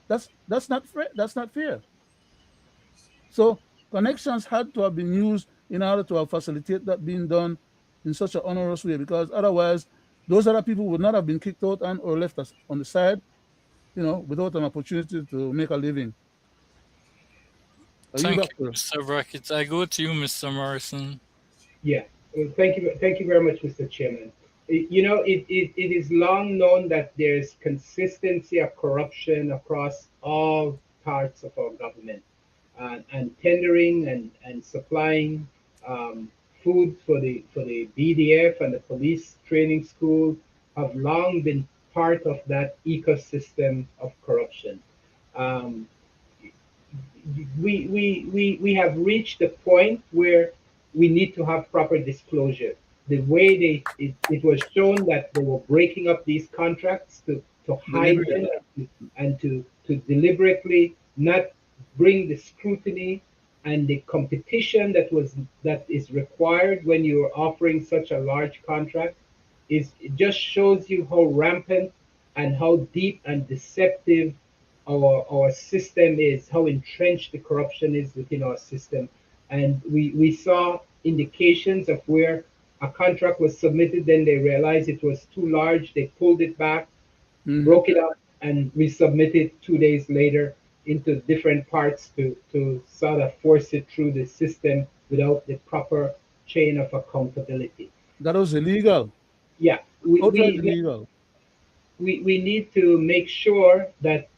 That's not fair. That's not fair. So connections had to have been used in order to facilitate that being done in such an onerous way, because otherwise those other people would not have been kicked out and or left us on the side, without an opportunity to make a living. Are you Thank back, you, sir? Mr. Brackett. I go to you, Mr. Morrison. Yeah. Thank you very much, Mr. Chairman. It is long known that there's consistency of corruption across all parts of our government, and tendering and supplying food for the BDF and the police training school have long been part of that ecosystem of corruption. Um, we have reached the point where we need to have proper disclosure. The way it was shown that they were breaking up these contracts to hide them Deliberate. and to deliberately not bring the scrutiny and the competition that is required when you're offering such a large contract. It just shows you how rampant and how deep and deceptive our system is, how entrenched the corruption is within our system. And we saw indications of where a contract was submitted, then they realized it was too large, they pulled it back, broke it up, and resubmitted 2 days later into different parts to sort of force it through the system without the proper chain of accountability. That was illegal. Yeah, we, Outright we, illegal. we need to make sure that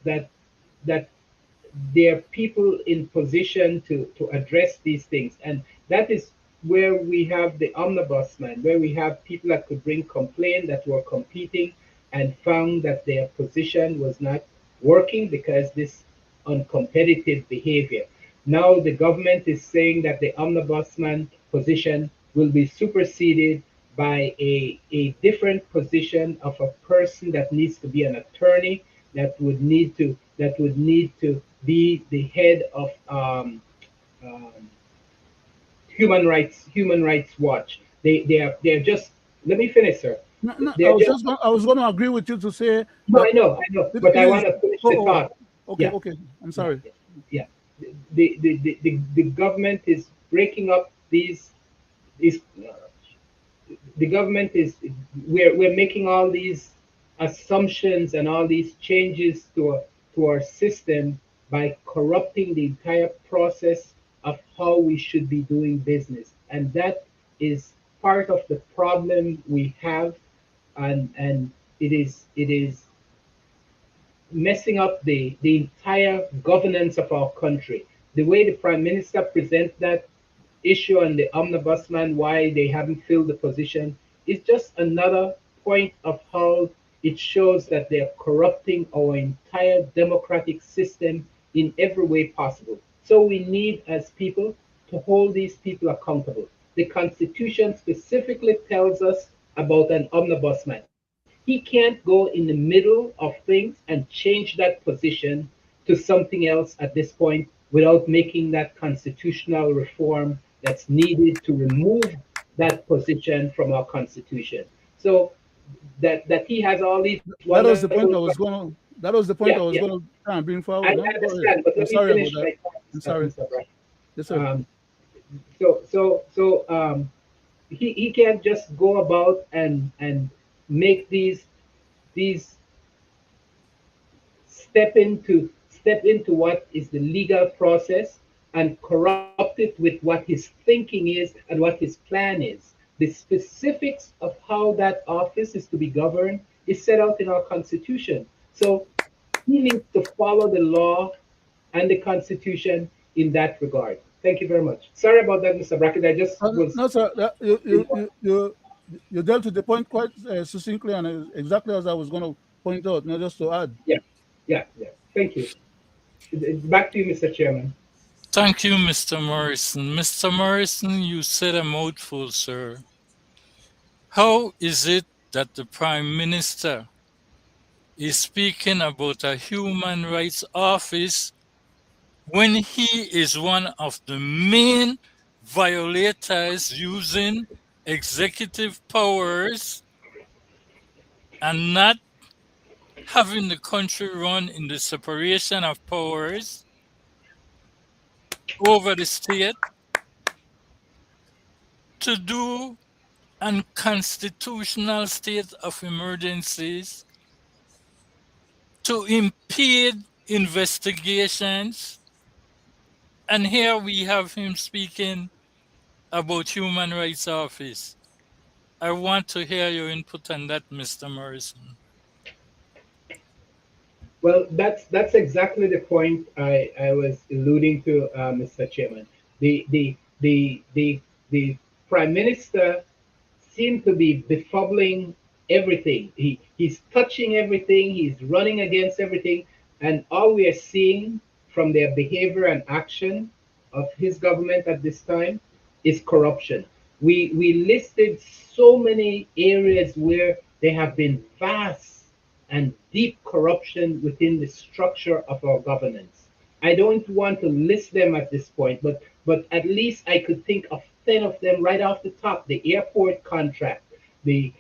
there are people in position to address these things. And that is where we have the omnibusman, where we have people that could bring complaint that were competing and found that their position was not working because this uncompetitive behavior. Now the government is saying that the omnibusman position will be superseded by a different position of a person that needs to be an attorney, that would need to be the head of um, Human Rights Watch. They're just. Let me finish, sir. No, no, They're just. I was going to agree with you to say No, that I know, it but I is. want to finish Oh, the oh, thought. okay, Yeah, okay. I'm yeah, sorry. yeah. The government is breaking up these the government is we're making all these assumptions and all these changes to our system by corrupting the entire process of how we should be doing business, and that is part of the problem we have, and it is messing up the entire governance of our country. The way the prime minister presents that issue on the omnibusman, why they haven't filled the position, is just another point of how it shows that they're corrupting our entire democratic system in every way possible. So we need, as people, to hold these people accountable. The Constitution specifically tells us about an omnibusman. He can't go in the middle of things and change that position to something else at this point without making that constitutional reform that's needed to remove that position from our constitution. So that he has all these That was the wonderful. point I was going to. That was the Yeah, point I yeah. was going to try and bring I forward. No, go ahead. understand, but I'm let me sorry about finish that. my thought, I'm sorry. Mr. Brackett. Yes, sir. Um, so he can't just go about and make these step into what is the legal process and corrupt it with what his thinking is and what his plan is. The specifics of how that office is to be governed is set out in our constitution. So he needs to follow the law and the constitution in that regard. Thank you very much. Sorry about that, Mr. Brackett. I just No, was. no, sir. You dealt with the point quite succinctly and exactly as I was going to point out. No, just to add. Yeah, yeah, yeah. Thank you. Back to you, Mr. Chairman. Thank you, Mr. Morrison. Mr. Morrison, you said a mouthful, sir. How is it that the Prime Minister is speaking about a human rights office when he is one of the main violators using executive powers and not having the country run in the separation of powers over the state to do unconstitutional state of emergencies to impede investigations? And here we have him speaking about human rights office. I want to hear your input on that, Mr. Morrison. Well, that's exactly the point I was alluding to, Mr. Chairman. The Prime Minister seemed to be befuddling everything. He's touching everything. He's running against everything, and all we are seeing from their behavior and action of his government at this time is corruption. We listed so many areas where there have been vast and deep corruption within the structure of our governance. I don't want to list them at this point, but at least I could think of 10 of them right off the top. The airport contract, the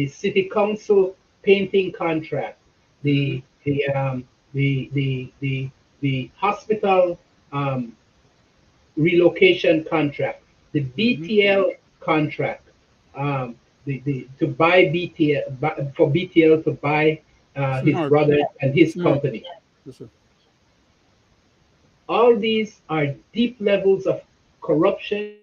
city council painting contract, Mhm. the hospital relocation contract, the Mhm. BTL contract, to buy BTL for BTL to buy his Smart. brother and his Smart. company. Yes, sir. All these are deep levels of corruption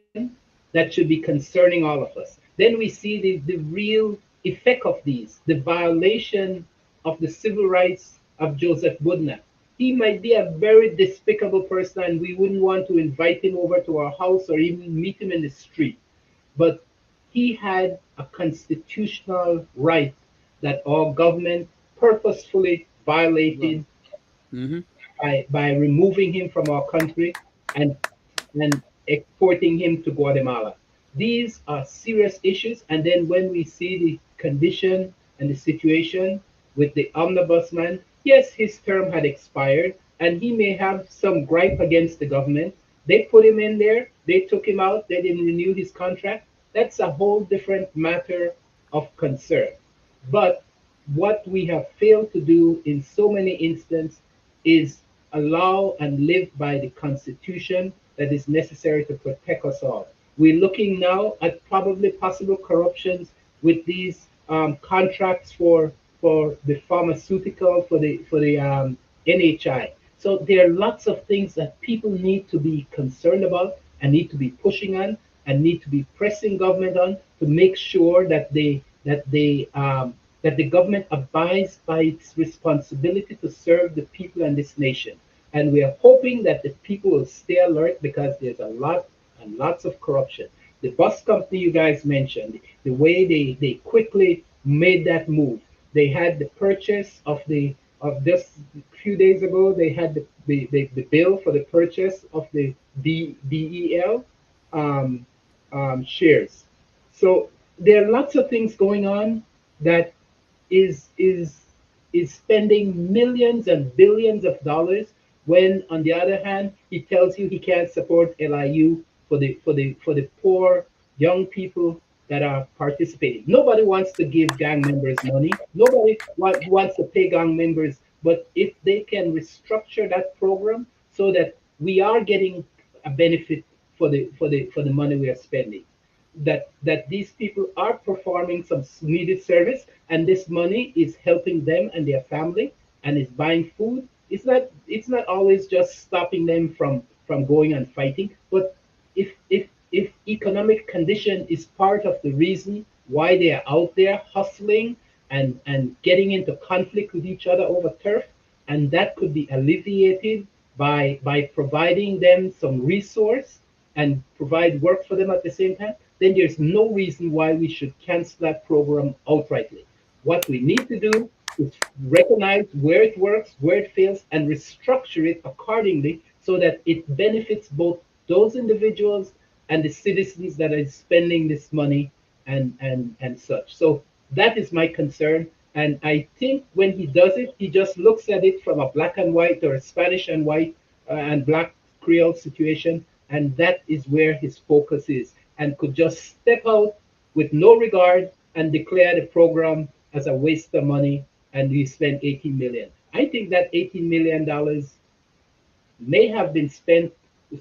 that should be concerning all of us. Then we see the real effect of these, the violation of the civil rights of Joseph Budna. He might be a very despicable person, and we wouldn't want to invite him over to our house or even meet him in the street. But he had a constitutional right that our government purposefully Well. violated Mhm. by removing him from our country and and exporting him to Guatemala. These are serious issues. And then when we see the condition and the situation with the omnibusman, yes, his term had expired and he may have some gripe against the government, They put him in there, they took him out, they didn't renew his contract. That's a whole different matter of concern. But what we have failed to do in so many instances is allow and live by the Constitution that is necessary to protect us all. We're looking now at probably possible corruptions with these contracts for the pharmaceutical, for the NHI. So there are lots of things that people need to be concerned about and need to be pushing on and need to be pressing government on to make sure that the government abides by its responsibility to serve the people and this nation. And we are hoping that the people will stay alert because there's a lot and lots of corruption. The bus company you guys mentioned, the way they quickly made that move. They had the purchase of just a few days ago, they had the bill for the purchase of the DEL shares. So there are lots of things going on that is is is spending millions and billions of dollars when on the other hand he tells you he can't support LIU for the poor young people that are participating. Nobody wants to give gang members money. Nobody wants to pay gang members, but if they can restructure that program so that we are getting a benefit for the money we are spending, that these people are performing some needed service and this money is helping them and their family and is buying food. It's not always just stopping them from going and fighting, but if economic condition is part of the reason why they are out there hustling and getting into conflict with each other over turf, and that could be alleviated by providing them some resource and provide work for them at the same time, then there's no reason why we should cancel that program outrightly. What we need to do is recognize where it works, where it fails, and restructure it accordingly so that it benefits both those individuals and the citizens that are spending this money and such. So that is my concern. And I think when he does it, he just looks at it from a black and white or a Spanish and white and black Creole situation. And that is where his focus is, and could just step out with no regard and declare the program as a waste of money and we spent 18 million. I think that $18 million may have been spent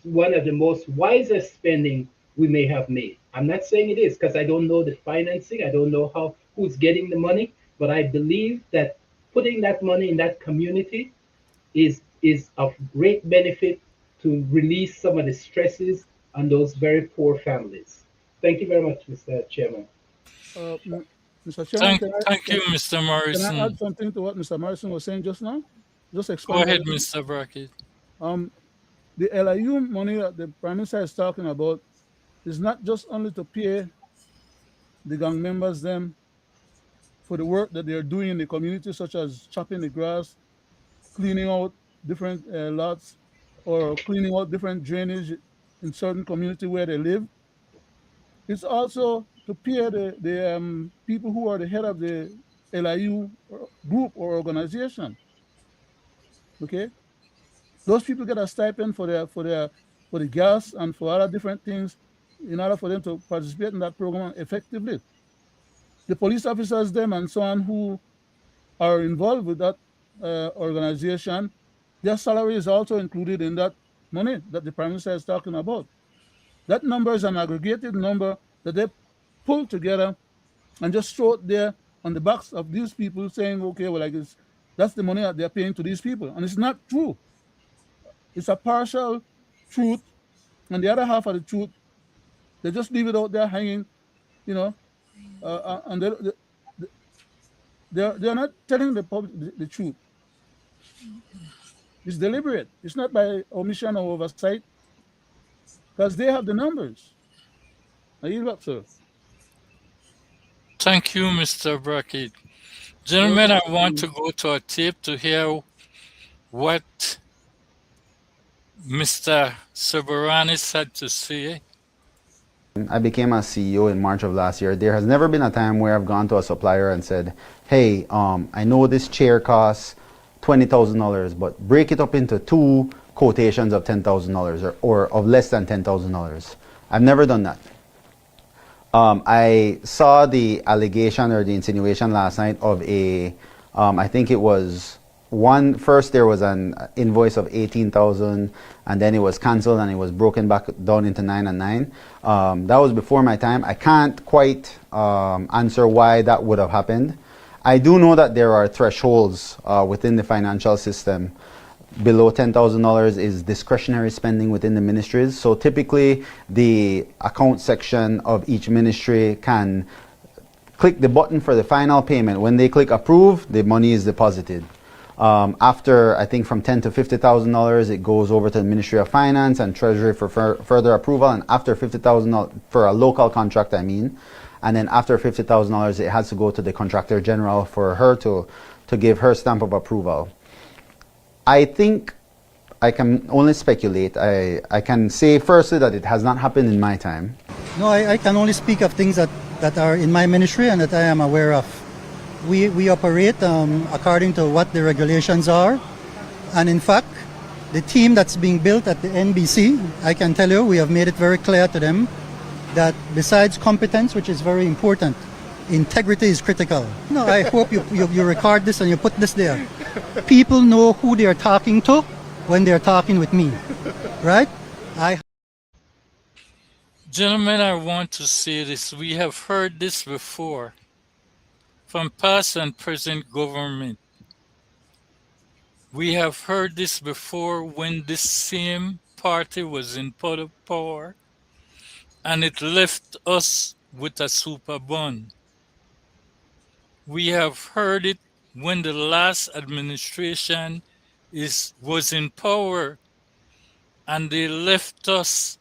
one of the most wisest spending we may have made. I'm not saying it is because I don't know the financing, I don't know who's getting the money, but I believe that putting that money in that community is of great benefit to release some of the stresses on those very poor families. Thank you very much, Mr. Chairman. Mr. Chairman, Thank you, Mr. can I add Morrison. something to what Mr. Morrison was saying just now? Just Go expand a ahead, little. Mr. Brackett. Um, the LIU money that the Prime Minister is talking about is not just only to pay the gang members them for the work that they are doing in the community, such as chopping the grass, cleaning out different lots, or cleaning out different drainage in certain community where they live. It's also to pay the people who are the head of the LIU group or organization. Okay, those people get a stipend for the gas and for other different things in order for them to participate in that program effectively. The police officers, them and so on, who are involved with that organization, their salary is also included in that money that the Prime Minister is talking about. That number is an aggregated number that they pull together and just throw it there on the backs of these people saying, okay, well, that's the money that they're paying to these people. And it's not true. It's a partial truth. And the other half of the truth, they just leave it out there hanging, you know, and they're not telling the public the truth. It's deliberate. It's not by omission or oversight, because they have the numbers. I yield back, sir. Thank you, Mr. Brackett. You're welcome. Gentlemen, I want to go to a tape to hear what Mr. Soberanis had to say. I became a CEO in March of last year. There has never been a time where I've gone to a supplier and said, hey, I know this chair costs $20,000, but break it up into two quotations of $10,000 or of less than $10,000. I've never done that. I saw the allegation or the insinuation last night of I think it was first there was an invoice of 18,000 and then it was cancelled and it was broken back down into 9 and 9. That was before my time. I can't quite answer why that would have happened. I do know that there are thresholds within the financial system. Below $10,000 is discretionary spending within the ministries. So typically the account section of each ministry can click the button for the final payment. When they click approve, the money is deposited. After, I think from $10,000 to $50,000, it goes over to the Ministry of Finance and Treasury for further approval. And after $50,000 for a local contract, I mean, and then after $50,000, it has to go to the Contractor General for her to give her stamp of approval. I think I can only speculate. I can say firstly that it has not happened in my time. No, I can only speak of things that are in my ministry and that I am aware of. We operate according to what the regulations are. And in fact, the team that's being built at the NBC, I can tell you, we have made it very clear to them that besides competence, which is very important, integrity is critical. No, I hope you record this and you put this there. People know who they are talking to when they're talking with me, right? Gentlemen, I want to say this. We have heard this before from past and present government. We have heard this before when this same party was in power and it left us with a super bun. We have heard it when the last administration was in power and they left us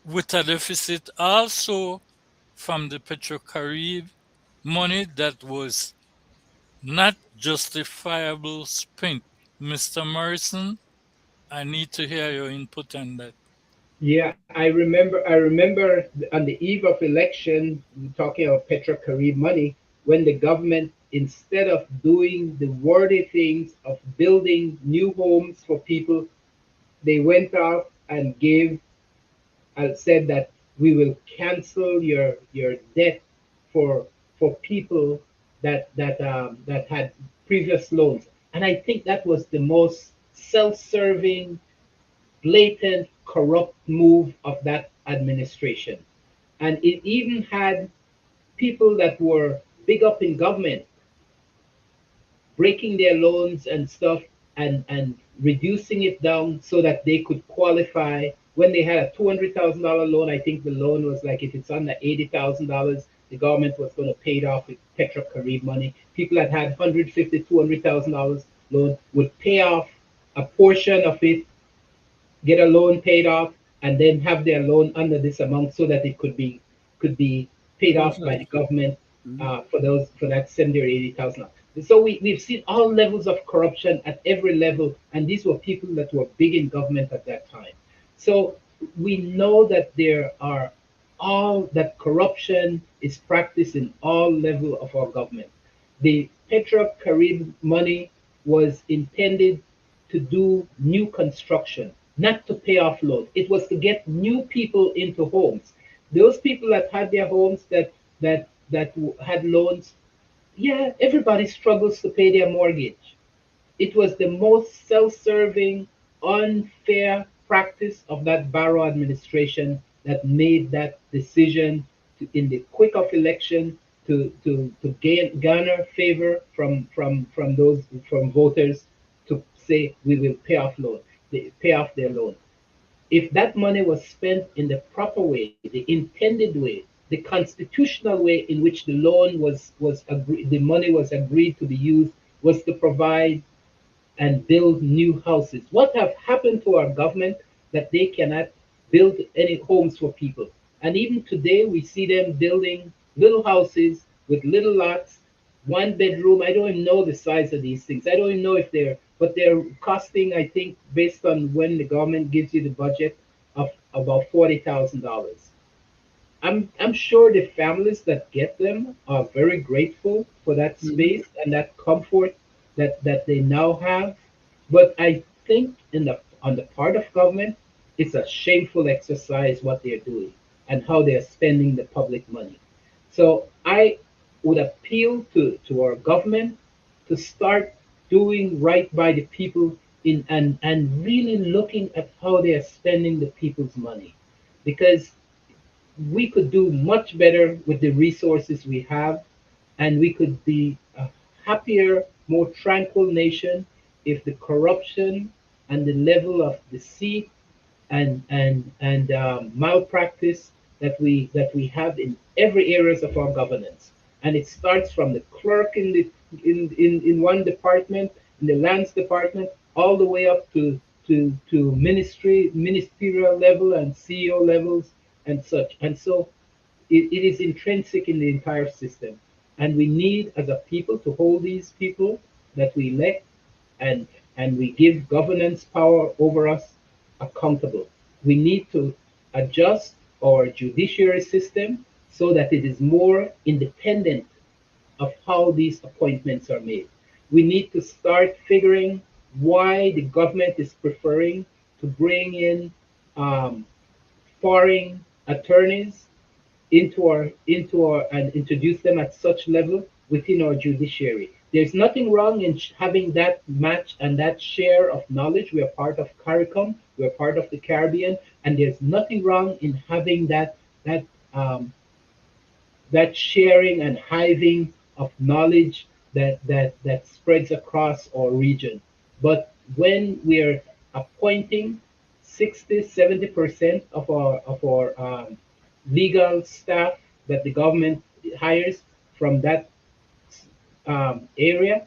with a deficit also from the Petrocarib money that was not justifiable spent. Mr. Morrison, I need to hear your input on that. Yeah, I remember on the eve of election, talking about Petrocarib money, when the government, instead of doing the worthy things of building new homes for people, they went out and said that we will cancel your debt for people that had previous loans. And I think that was the most self-serving, blatant, corrupt move of that administration. And it even had people that were big up in government breaking their loans and stuff and reducing it down so that they could qualify. When they had a $200,000 loan, I think the loan was like, if it's under $80,000, the government was going to pay it off with Petrocarib money. People that had $150,000, $200,000 loan would pay off a portion of it, get a loan paid off, and then have their loan under this amount so that it could be paid off by the government for that 70 or 80,000. So we've seen all levels of corruption at every level, and these were people that were big in government at that time. So we know that that corruption is practiced in all levels of our government. The Petrocarib money was intended to do new construction, not to pay off loans. It was to get new people into homes. Those people that had their homes that had loans, yeah, everybody struggles to pay their mortgage. It was the most self-serving, unfair practice of that Barrow administration that made that decision in the quick of election to garner favor from voters to say we will pay off their loan. If that money was spent in the proper way, the intended way, the constitutional way in which the loan the money was agreed to be used, was to provide and build new houses. What have happened to our government that they cannot build any homes for people? And even today we see them building little houses with little lots, 1 bedroom. I don't even know the size of these things. I don't even know if but they're costing, I think, based on when the government gives you the budget, of about $40,000. I'm sure the families that get them are very grateful for that space and that comfort that they now have. But I think in the on the part of government, it's a shameful exercise what they're doing and how they're spending the public money. So I would appeal to our government to start doing right by the people and really looking at how they are spending the people's money. Because we could do much better with the resources we have, and we could be a happier, more tranquil nation if the corruption and the level of deceit and malpractice that we have in every areas of our governance. And it starts from the clerk in one department, in the lands department, all the way up to ministerial level and CEO levels and such. And so it is intrinsic in the entire system. And we need, as a people, to hold these people that we elect and and we give governance power over us accountable. We need to adjust our judiciary system so that it is more independent of how these appointments are made. We need to start figuring why the government is preferring to bring in um, foreign attorneys into our and introduce them at such level within our judiciary. There's nothing wrong in having that match and that share of knowledge. We are part of CARICOM, we're part of the Caribbean, and there's nothing wrong in having that um, that sharing and hiving of knowledge that spreads across our region. But when we're appointing 60, 70% of our legal staff that the government hires from that area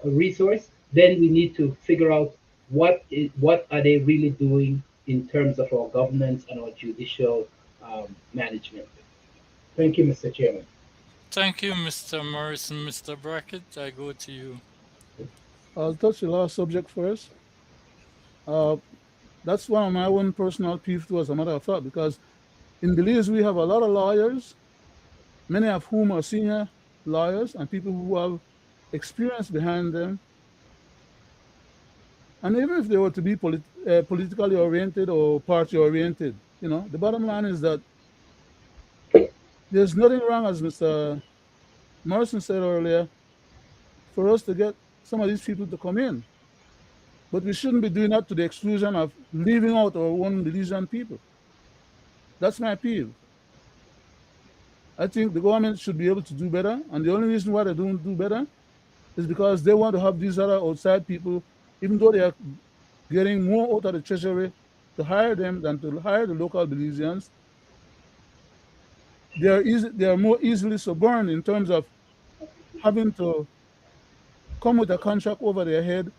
resource, then we need to figure out what are they really doing in terms of our governance and our judicial management. Thank you, Mr. Chairman. Thank you, Mr. Morrison. Mr. Brackett, I go to you. I'll touch the last subject first. Uh, that's one of my own personal peeves too, as a matter of fact, because in Belize we have a lot of lawyers, many of whom are senior lawyers and people who have experience behind them. And even if they were to be politically oriented or party oriented, the bottom line is that there's nothing wrong, as Mr. Morrison said earlier, for us to get some of these people to come in. But we shouldn't be doing that to the exclusion of leaving out our own Belizean people. That's my peeve. I think the government should be able to do better. And the only reason why they don't do better is because they want to have these other outside people, even though they are getting more out of the treasury to hire them than to hire the local Belizeans. They are more easily suborned in terms of having to come with a contract over their head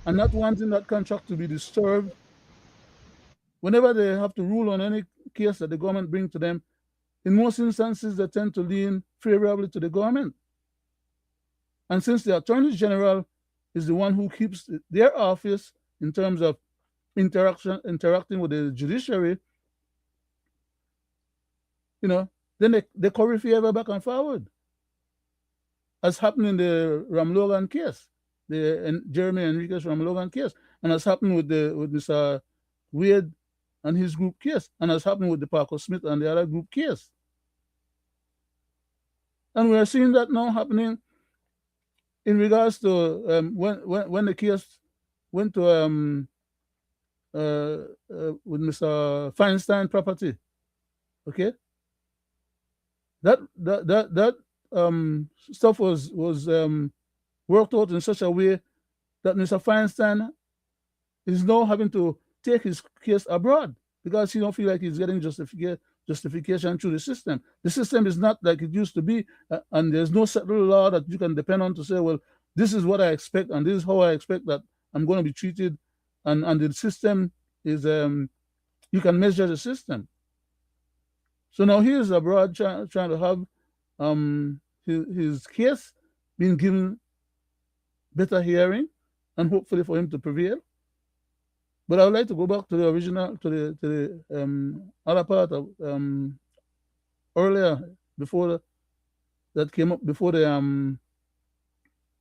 and not wanting that contract to be disturbed. Whenever they have to rule on any case that the government brings to them, in most instances, they tend to lean favorably to the government. And since the Attorney General is the one who keeps their office in terms of interacting with the judiciary, then they curry favor back and forward, as happened in the Ramlogan case, the Jeremy Enriquez Ramlogan case, and as happened with Mr. Wade and his group case, and as happened with the Parker Smith and the other group case. And we are seeing that now happening in regards to when the case went to with Mr. Feinstein property. Okay, that stuff was worked out in such a way that Mr. Feinstein is now having to take his case abroad because he don't feel like he's getting justification through the system. The system is not like it used to be, and there's no settled law that you can depend on to say, well, this is what I expect, and this is how I expect that I'm going to be treated, and the system is you can measure the system. So now he is abroad trying to have his case being given better hearing, and hopefully for him to prevail. But I would like to go back to the original, to the other part of earlier before that came up before the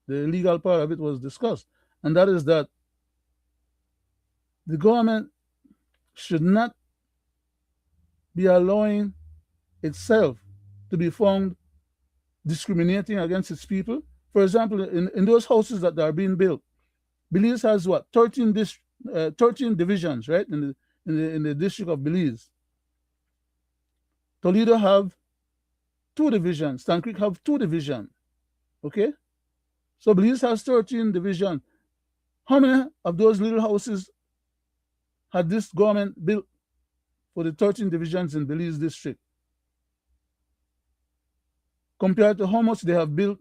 legal part of it was discussed, and that is that the government should not be allowing itself to be found discriminating against its people. For example, in those houses that are being built, Belize has what 13 divisions, right? In the district of Belize. Toledo have 2 divisions. Stan Creek have 2 divisions. Okay, so Belize has 13 divisions. How many of those little houses had this government built for the 13 divisions in Belize district, compared to how much they have built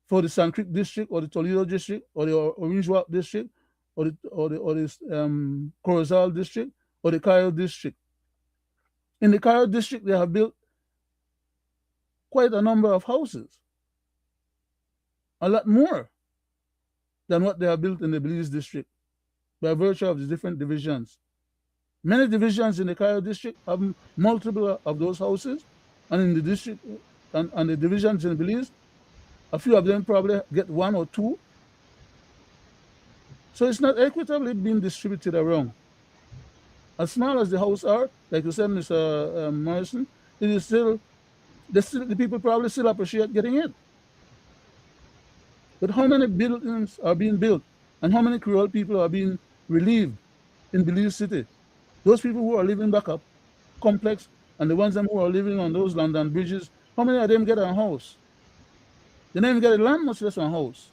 for the Stan Creek district or the Toledo district or the Orange Walk district or the Corozal district or the Cayo district? In the Cayo district, they have built quite a number of houses, a lot more than what they have built in the Belize district by virtue of the different divisions. Many divisions in the Cayo district have multiple of those houses, and in the district and the divisions in Belize, a few of them probably get 1 or 2. So it's not equitably being distributed around. As small as the houses are, like you said, Mr. Morrison, it is still the people probably still appreciate getting it. But how many buildings are being built, and how many Creole people are being relieved in Belize City? Those people who are living back up complex, and the ones who are living on those London bridges, how many of them get a house? They don't even get a land, much less a house.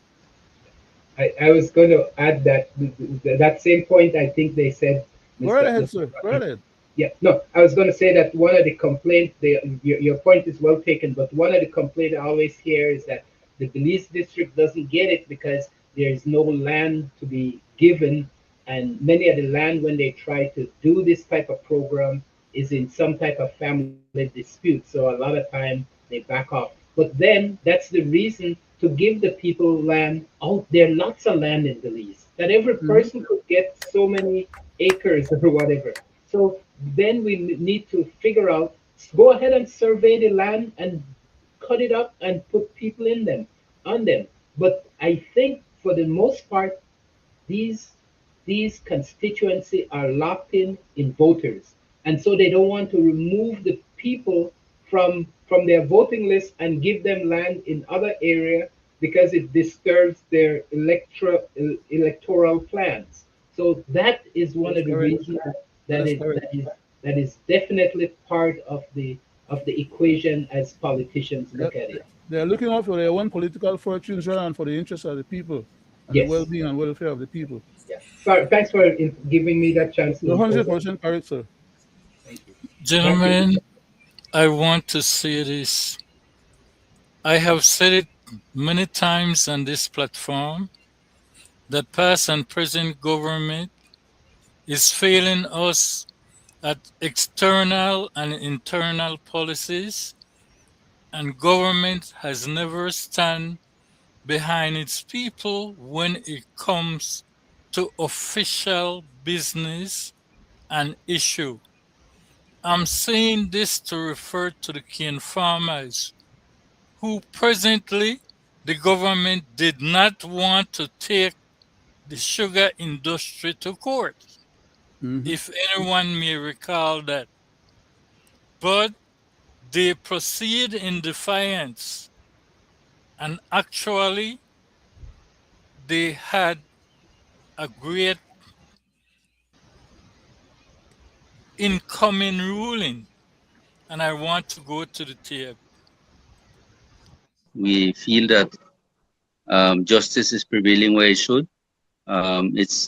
I was going to add that same point. I think they said. Go right ahead, sir. Go right ahead. Yeah, no, I was going to say that one of the complaints, your point is well taken, but one of the complaints I always hear is that the Belize district doesn't get it because there is no land to be given, and many of the land, when they try to do this type of program, is in some type of family dispute. So a lot of time they back off. But then that's the reason to give the people land out there. Lots of land in Belize that every person could get so many acres or whatever. So then we need to figure out, go ahead and survey the land and cut it up and put people on them. But I think for the most part, these constituencies are locked in voters. And so they don't want to remove the people from their voting list and give them land in other area because it disturbs their electoral plans. So that is one of the reasons that is definitely part of the equation as politicians look at it. They're looking out for their own political fortunes rather than for the interests of the people and the well-being and welfare of the people. Yeah. Sorry, thanks for giving me that chance. 100% correct, sir. Thank you. Gentlemen, I want to say this. I have said it many times on this platform that past and present government is failing us at external and internal policies, and government has never stand behind its people when it comes to official business and issue. I'm saying this to refer to the cane farmers who presently the government did not want to take the sugar industry to court, if anyone may recall that. But they proceed in defiance, and actually they had a great incoming ruling, and I want to go to the tape. We feel that justice is prevailing where it should. It's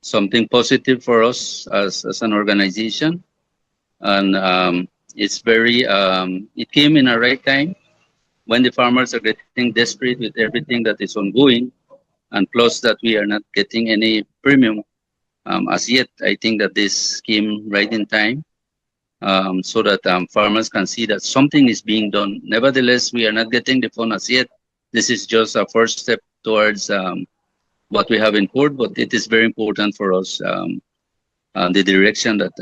something positive for us as an organization, and it's very. It came in a right time when the farmers are getting desperate with everything that is ongoing, and plus that we are not getting any premium as yet. I think that this came right in time. So that farmers can see that something is being done. Nevertheless, we are not getting the fund as yet. This is just a first step towards what we have in court, but it is very important for us, the direction that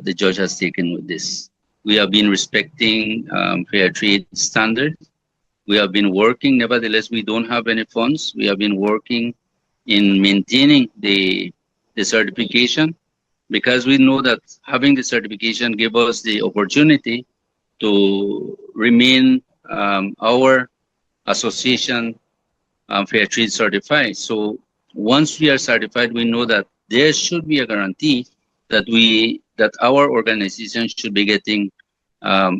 the judge has taken with this. We have been respecting fair trade standards. We have been working. Nevertheless, we don't have any funds. We have been working in maintaining the certification, because we know that having the certification give us the opportunity to remain our association fair trade certified. So once we are certified, we know that there should be a guarantee that our organization should be getting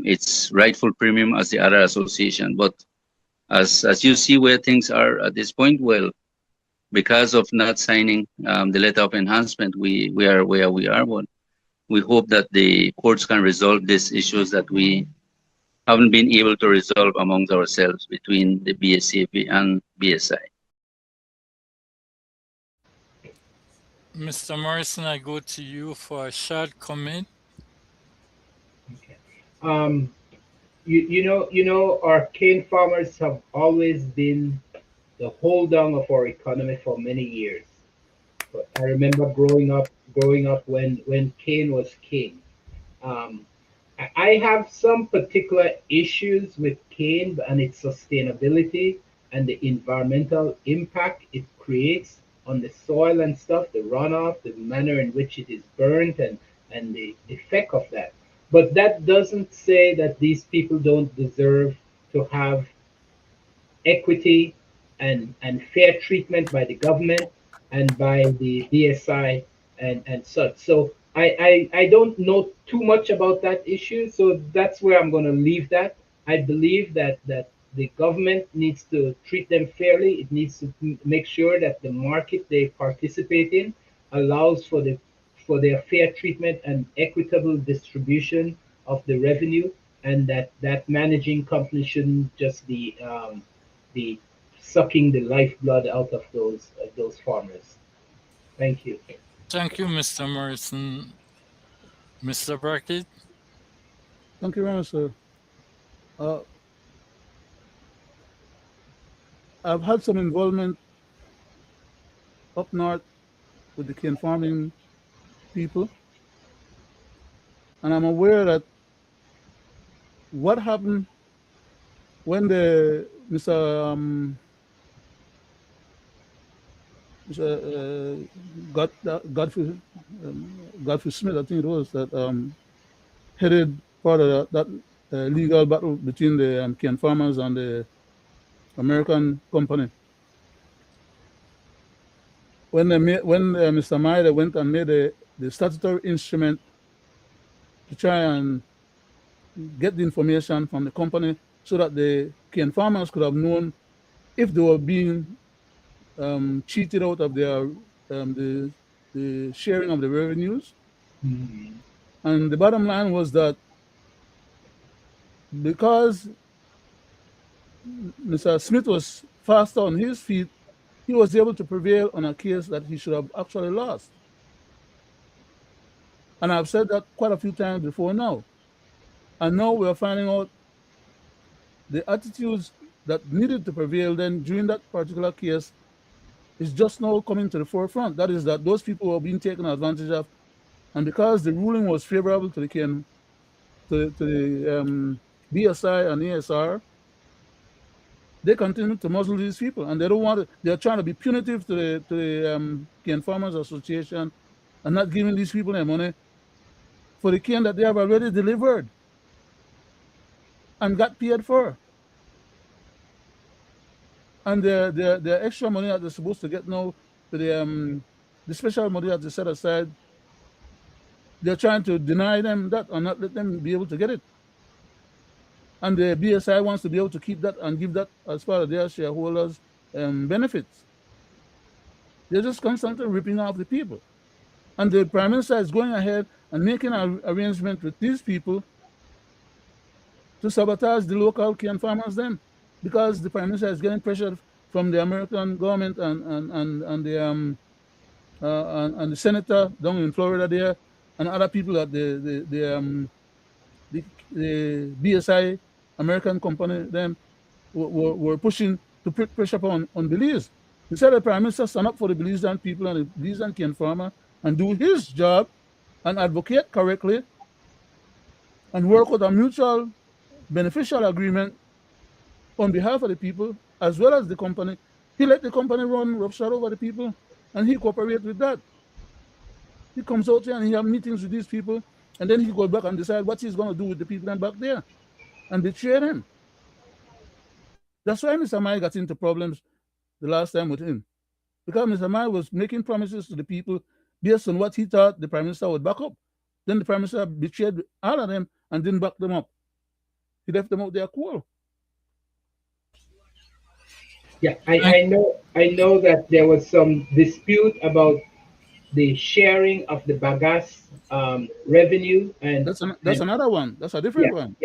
its rightful premium as the other association. But as you see where things are at this point, well, because of not signing the letter of enhancement, we are where we are. But we hope that the courts can resolve these issues that we haven't been able to resolve amongst ourselves between the BSCP and BSI. Mr. Morrison, I go to you for a short comment. Okay. You know, our cane farmers have always been the hold down of our economy for many years. But I remember growing up when cane was king. Um, I have some particular issues with cane and its sustainability and the environmental impact it creates on the soil and stuff, the runoff, the manner in which it is burnt, and the effect of that. But that doesn't say that these people don't deserve to have equity and fair treatment by the government and by the BSI and such. So I don't know too much about that issue. So that's where I'm going to leave that. I believe that the government needs to treat them fairly. It needs to make sure that the market they participate in allows for their fair treatment and equitable distribution of the revenue, and that managing company shouldn't just be sucking the lifeblood out of those farmers. Thank you. Thank you, Mr. Morrison. Mr. Brackett? Thank you very much, sir. I've had some involvement up north with the cane farming people, and I'm aware that what happened when the Mr. Godfrey Smith, I think it was, that headed part of that legal battle between the cane farmers and the American company. When Mr. Maida went and made the statutory instrument to try and get the information from the company so that the cane farmers could have known if they were being cheated out of their the sharing of the revenues. Mm-hmm. And the bottom line was that because Mr. Smith was faster on his feet, he was able to prevail on a case that he should have actually lost. And I've said that quite a few times before now. And now we're finding out the attitudes that needed to prevail then during that particular case is just now coming to the forefront. That is that those people were being taken advantage of. And because the ruling was favorable to the BSI and ASR, they continue to muzzle these people, and they don't want to. They're trying to be punitive to the Cane Farmers Association and not giving these people their money for the cane that they have already delivered and got paid for. And the extra money that they're supposed to get now, to the special money that they set aside, they're trying to deny them that or not let them be able to get it. And the BSI wants to be able to keep that and give that as part of their shareholders' benefits. They're just constantly ripping off the people. And the Prime Minister is going ahead and making an arrangement with these people to sabotage the local cane farmers then, because the Prime Minister is getting pressure from the American government and the senator down in Florida there, and other people at the BSI American company then were pushing to put pressure upon Belize. Instead, the Prime Minister stand up for the Belizean people and the Belizean cane farmer and do his job and advocate correctly and work with a mutual beneficial agreement on behalf of the people as well as the company He let the company run roughshod over the people, and he cooperate with that. He comes out here and he have meetings with these people, and then he goes back and decide what he's going to do with the people then back there, and betray them. That's why Mr. Mai got into problems the last time with him, because Mr. Mai was making promises to the people based on what he thought the prime minister would back up. Then the prime minister betrayed all of them and didn't back them up. He left them out there cool. Yeah, I know that there was some dispute about the sharing of the bagasse revenue That's and another one. That's a different yeah, one.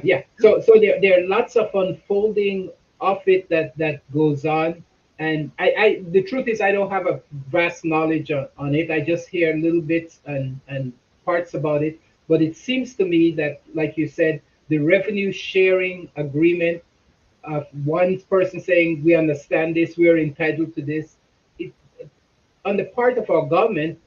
yeah. So there are lots of unfolding of it that goes on, and I the truth is I don't have a vast knowledge on it. I just hear little bits and parts about it. But it seems to me that, like you said, the revenue sharing agreement of one person saying we understand this, we are entitled to this. It, on the part of our government,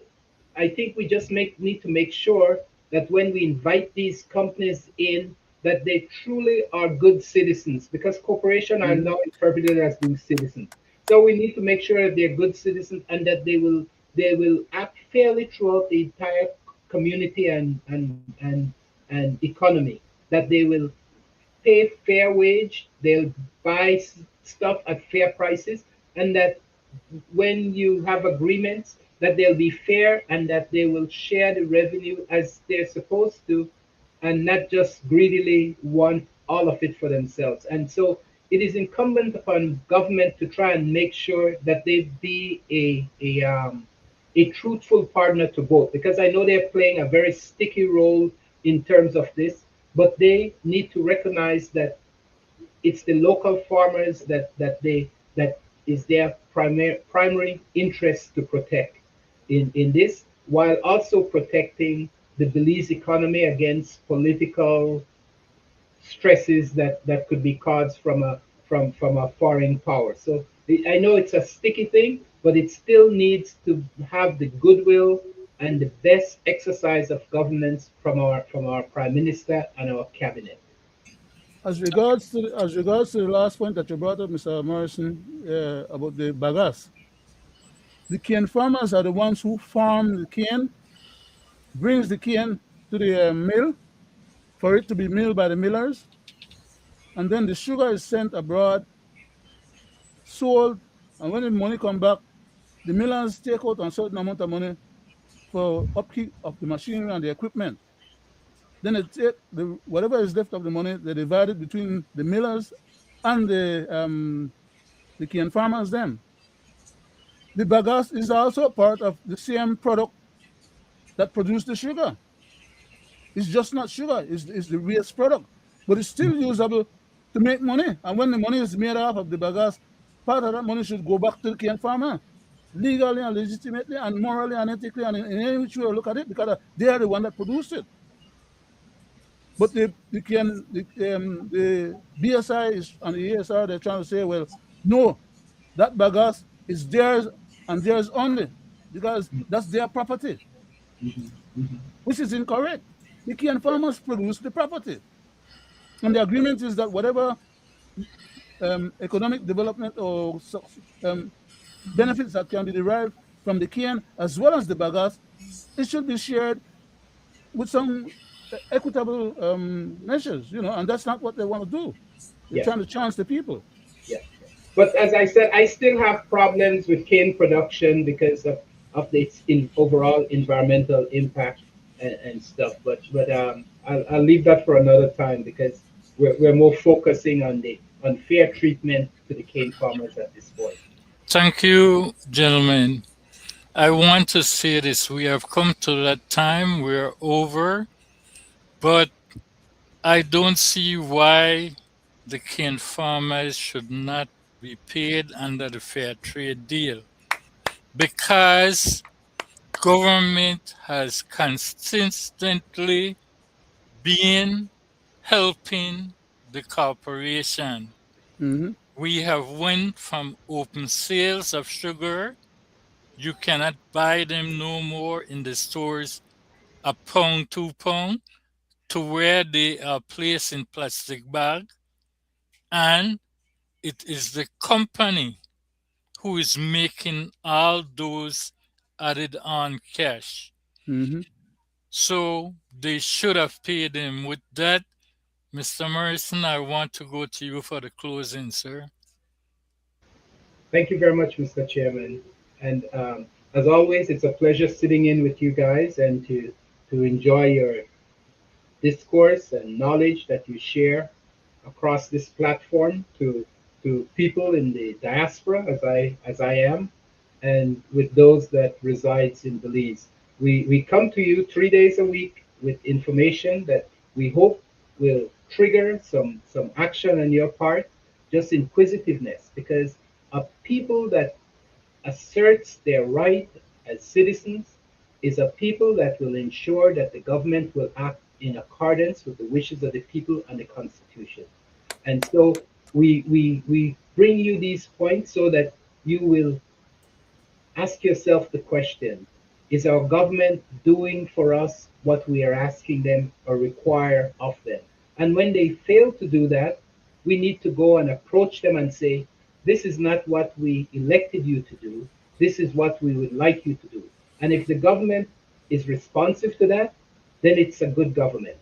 I think we just need to make sure that when we invite these companies in, that they truly are good citizens, because corporations are Mhm. now interpreted as good citizens. So we need to make sure that they're good citizens and that they will act fairly throughout the entire community and economy. That they will pay fair wage, they'll buy stuff at fair prices, and that when you have agreements, that they'll be fair and that they will share the revenue as they're supposed to, and not just greedily want all of it for themselves. And so it is incumbent upon government to try and make sure that they be a truthful partner to both, because I know they're playing a very sticky role in terms of this, but they need to recognize that it's the local farmers that is their primary interest to protect in this, while also protecting the Belize economy against political stresses that could be caused from a foreign power. So I know it's a sticky thing, but it still needs to have the goodwill and the best exercise of governance from our prime minister and our cabinet. As regards to the last point that you brought up, Mr. Morrison, about the bagasse, the cane farmers are the ones who farm the cane, brings the cane to the mill for it to be milled by the millers, and then the sugar is sent abroad, sold, and when the money come back, the millers take out a certain amount of money for upkeep of the machinery and the equipment. Then they take whatever is left of the money, they divide it between the millers and the cane farmers. Then the bagasse is also part of the same product that produce the sugar. It's just not sugar; it's the waste product, but it's still usable to make money. And when the money is made off of the bagasse, part of that money should go back to the cane farmer, legally and legitimately and morally and ethically and in any which way you look at it, because they are the one that produced it. But the BSI is and the ESR, they're trying to say, well, no, that bagasse is theirs and theirs only, because that's their property, which is incorrect. The cane farmers produce the property, and the agreement is that whatever economic development or benefits that can be derived from the cane as well as the bagasse, it should be shared with some equitable measures, and that's not what they want to do. They're Yeah. trying to chance the people. Yeah. But as I said, I still have problems with cane production because of its overall environmental impact and stuff. But I'll leave that for another time, because we're more focusing on the unfair treatment to the cane farmers at this point. Thank you, gentlemen. I want to say this. We have come to that time. We're over, but I don't see why the cane farmers should not be paid under the fair trade deal, because government has consistently been helping the corporation. Hmm. We have went from open sales of sugar. You cannot buy them no more in the stores a pound, 2 pound, to where they are placed in plastic bag. And it is the company who is making all those added on cash. Mm-hmm. So they should have paid him. With that, Mr. Morrison, I want to go to you for the closing, sir. Thank you very much, Mr. Chairman. And as always, it's a pleasure sitting in with you guys and to enjoy your discourse and knowledge that you share across this platform to people in the diaspora, as I am, and with those that resides in Belize. We come to you 3 days a week with information that we hope will trigger some action on your part, just inquisitiveness, because a people that asserts their right as citizens is a people that will ensure that the government will act in accordance with the wishes of the people and the Constitution. And so we bring you these points so that you will ask yourself the question, is our government doing for us what we are asking them or require of them? And when they fail to do that, we need to go and approach them and say, this is not what we elected you to do. This is what we would like you to do. And if the government is responsive to that, then it's a good government.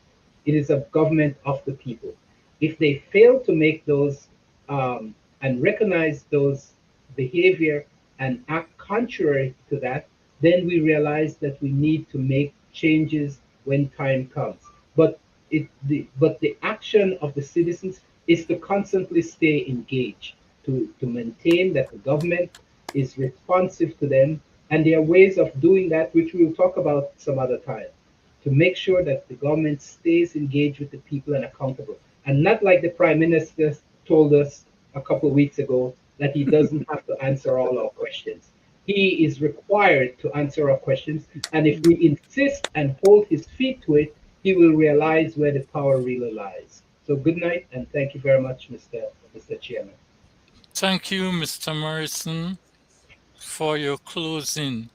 It is a government of the people. If they fail to make those and recognize those behavior and act contrary to that, then we realize that we need to make changes when time comes. But the action of the citizens is to constantly stay engaged, to maintain that the government is responsive to them, and there are ways of doing that which we will talk about some other time, to make sure that the government stays engaged with the people and accountable. And not like the Prime Minister told us a couple of weeks ago that he doesn't have to answer all our questions. He is required to answer our questions, and if we insist and hold his feet to it, he will realize where the power really lies. So good night, and thank you very much, Mr. Chairman. Thank you, Mr. Morrison, for your closing.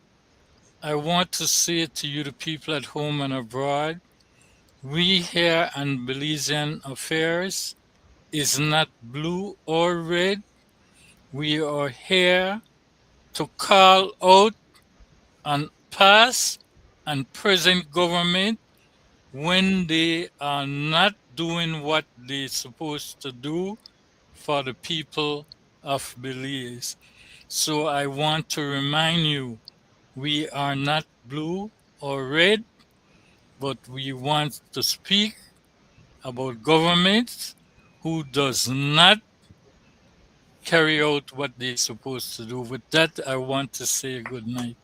I want to say to you, the people at home and abroad, we here on Belizean Affairs is not blue or red. We are here to call out on past and present government when they are not doing what they're supposed to do for the people of Belize. So I want to remind you, we are not blue or red, but we want to speak about governments who does not carry out what they're supposed to do. With that, I want to say good night.